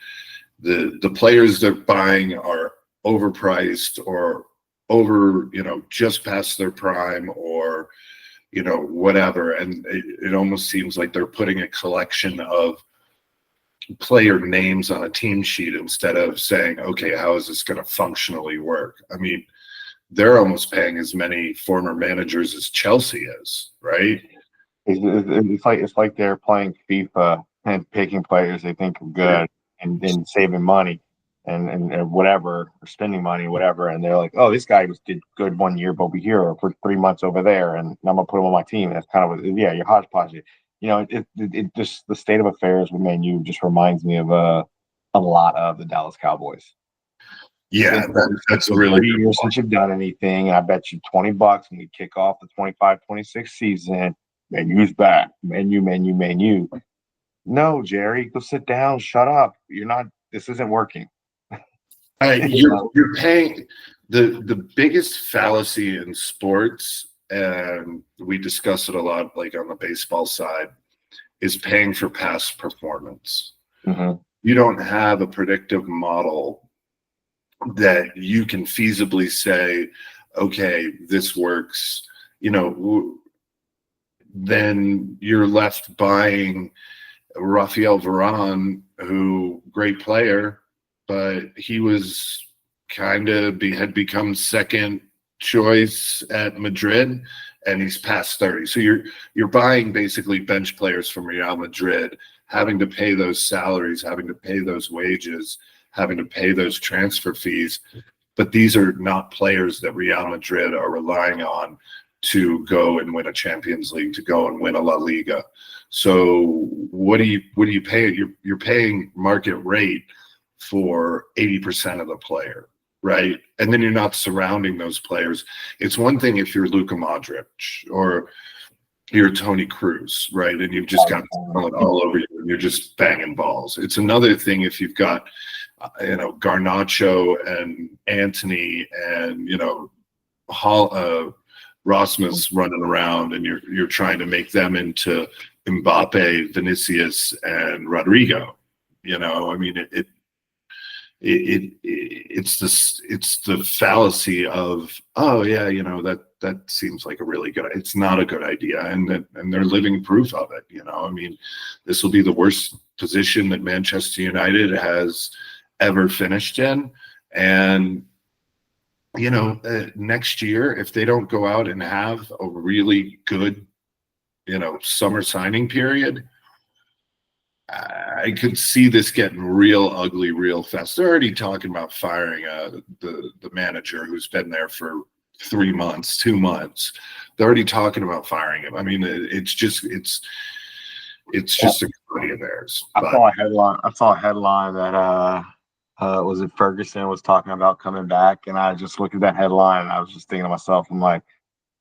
the players they're buying are overpriced or over, just past their prime or whatever, and it almost seems like they're putting a collection of player names on a team sheet instead of saying, okay, how is this going to functionally work? I mean, they're almost paying as many former managers as Chelsea is, right? It's like they're playing FIFA and picking players they think are good and then saving money and whatever, or spending money, whatever, and they're like, oh, this guy did good 1 year over here or for 3 months over there, and I'm gonna put him on my team. That's kind of you're hodgepodge. It just the state of affairs with Man U just reminds me of a lot of the Dallas Cowboys. Yeah, that's really 3 years since you've done anything. I bet you $20 when we kick off the 25-26 season. Man U's back. Man U. No, Jerry, go sit down. Shut up. You're not. This isn't working. You're paying the biggest fallacy in sports, and we discuss it a lot, like on the baseball side, is paying for past performance. Mm-hmm. You don't have a predictive model that you can feasibly say, okay, this works. Then you're left buying Rafael Varane, who great player, but he was had become second choice at Madrid, and he's past 30. So you're buying basically bench players from Real Madrid, having to pay those salaries, having to pay those wages, having to pay those transfer fees. But these are not players that Real Madrid are relying on to go and win a Champions League, to go and win a La Liga. So what do you pay? You're paying market rate for 80% of the player, right? And then you're not surrounding those players. It's one thing if you're Luka Modric or you're Tony Cruz, right? And you've just got talent all over you and you're just banging balls. It's another thing if you've got Garnacho and Antony and Rasmus running around, and you're trying to make them into Mbappe, Vinicius, and Rodrigo. I mean, it's the fallacy of, oh yeah, that seems like a really good. It's not a good idea, and they're living proof of it. I mean, this will be the worst position that Manchester United has ever finished in, and next year, if they don't go out and have a really good, summer signing period, I could see this getting real ugly real fast. They're already talking about firing the manager who's been there for 3 months, 2 months. They're already talking about firing him. I mean, it's just a company of theirs. I saw a headline that was it Ferguson was talking about coming back, and I just looked at that headline and I was just thinking to myself, I'm like,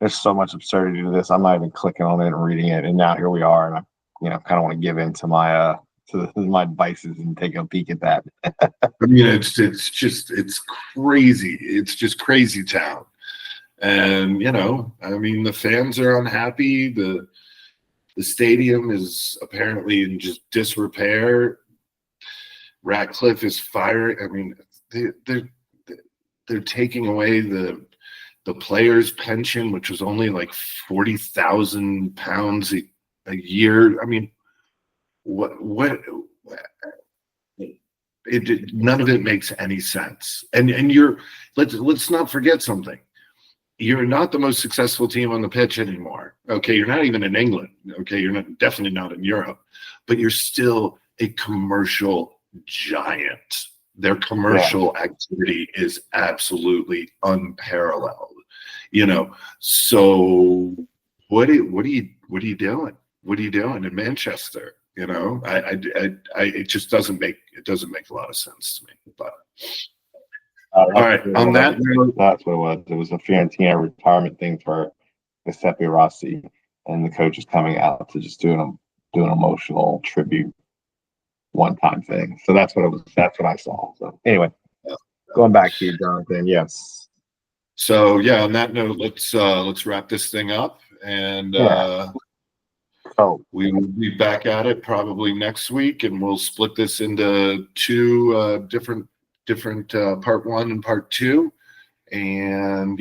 there's so much absurdity to this. I'm not even clicking on it and reading it, and now here we are, and I kind of want to give in to my my vices and take a peek at that. I mean, it's crazy. It's just crazy town, and I mean, the fans are unhappy. The stadium is apparently in just disrepair. Ratcliffe is firing. I mean, they're taking away the players' pension, which was only like £40,000 a year. I mean, what none of it makes any sense. And let's not forget something. You're not the most successful team on the pitch anymore. Okay, you're not even in England. Okay, you're definitely not in Europe, but you're still a commercial giant. Their commercial activity is absolutely unparalleled. So what are you doing? What are you doing in Manchester? It just doesn't make a lot of sense to me. But all right, on that note, that's what it was. It was a Fiorentina retirement thing for Giuseppe Rossi, and the coach is coming out to just do an emotional tribute one-time thing. So that's what it was. That's what I saw. So anyway, going back to you, Jonathan. Yes. So yeah, on that note, let's wrap this thing up, and we will be back at it probably next week, and we'll split this into two different part 1 and part 2, and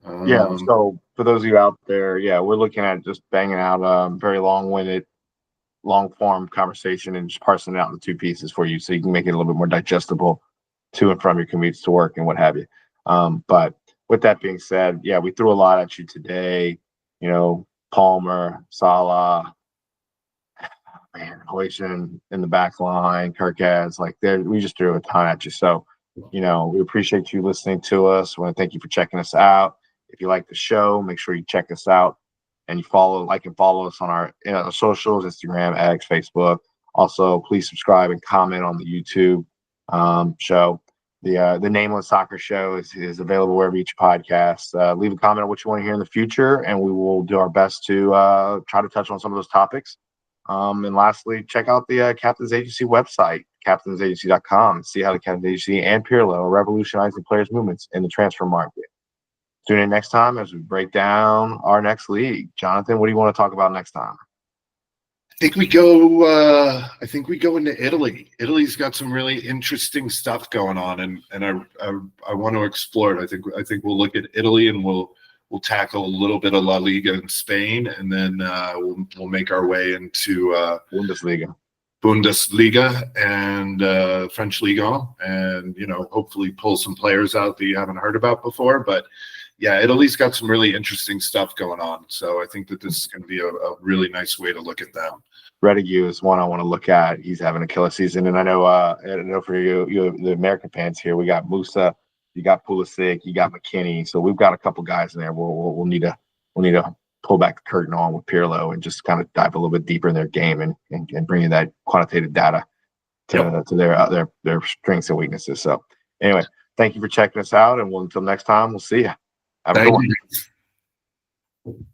so for those of you out there, we're looking at just banging out very long-winded, long-form conversation and just parsing it out into 2 pieces for you so you can make it a little bit more digestible to and from your commutes to work and what have you. But with that being said, we threw a lot at you today. Palmer, Salah, Hoyson in the back line, Kirkaz, we just threw a ton at you. So, we appreciate you listening to us. We want to thank you for checking us out. If you like the show, make sure you check us out and you follow us on our socials, Instagram, X, Facebook. Also, please subscribe and comment on the YouTube show. The Nameless Soccer Show is available wherever you get your podcasts. Leave a comment on what you want to hear in the future, and we will do our best to try to touch on some of those topics. And lastly, check out the Captain's Agency website, captainsagency.com. See how the Captain's Agency and PIRlo are revolutionizing players' movements in the transfer market. Tune in next time as we break down our next league. Jonathan, what do you want to talk about next time? I think we go into Italy. Italy's got some really interesting stuff going on, and I want to explore it. I think we'll look at Italy, and we'll tackle a little bit of La Liga in Spain, and then we'll make our way into Bundesliga and French Liga, and hopefully pull some players out that you haven't heard about before. But yeah, Italy's got some really interesting stuff going on. So I think that this is going to be a really nice way to look at them. Redigue is one I want to look at. He's having a killer season, and I know for you the American fans here, we got Musa, you got Pulisic, you got McKinney. So we've got a couple guys in there. We'll need to pull back the curtain on with PIRlo and just kind of dive a little bit deeper in their game and bring in that quantitative data to their strengths and weaknesses. So anyway, thank you for checking us out, and until next time, we'll see you. Have a good one.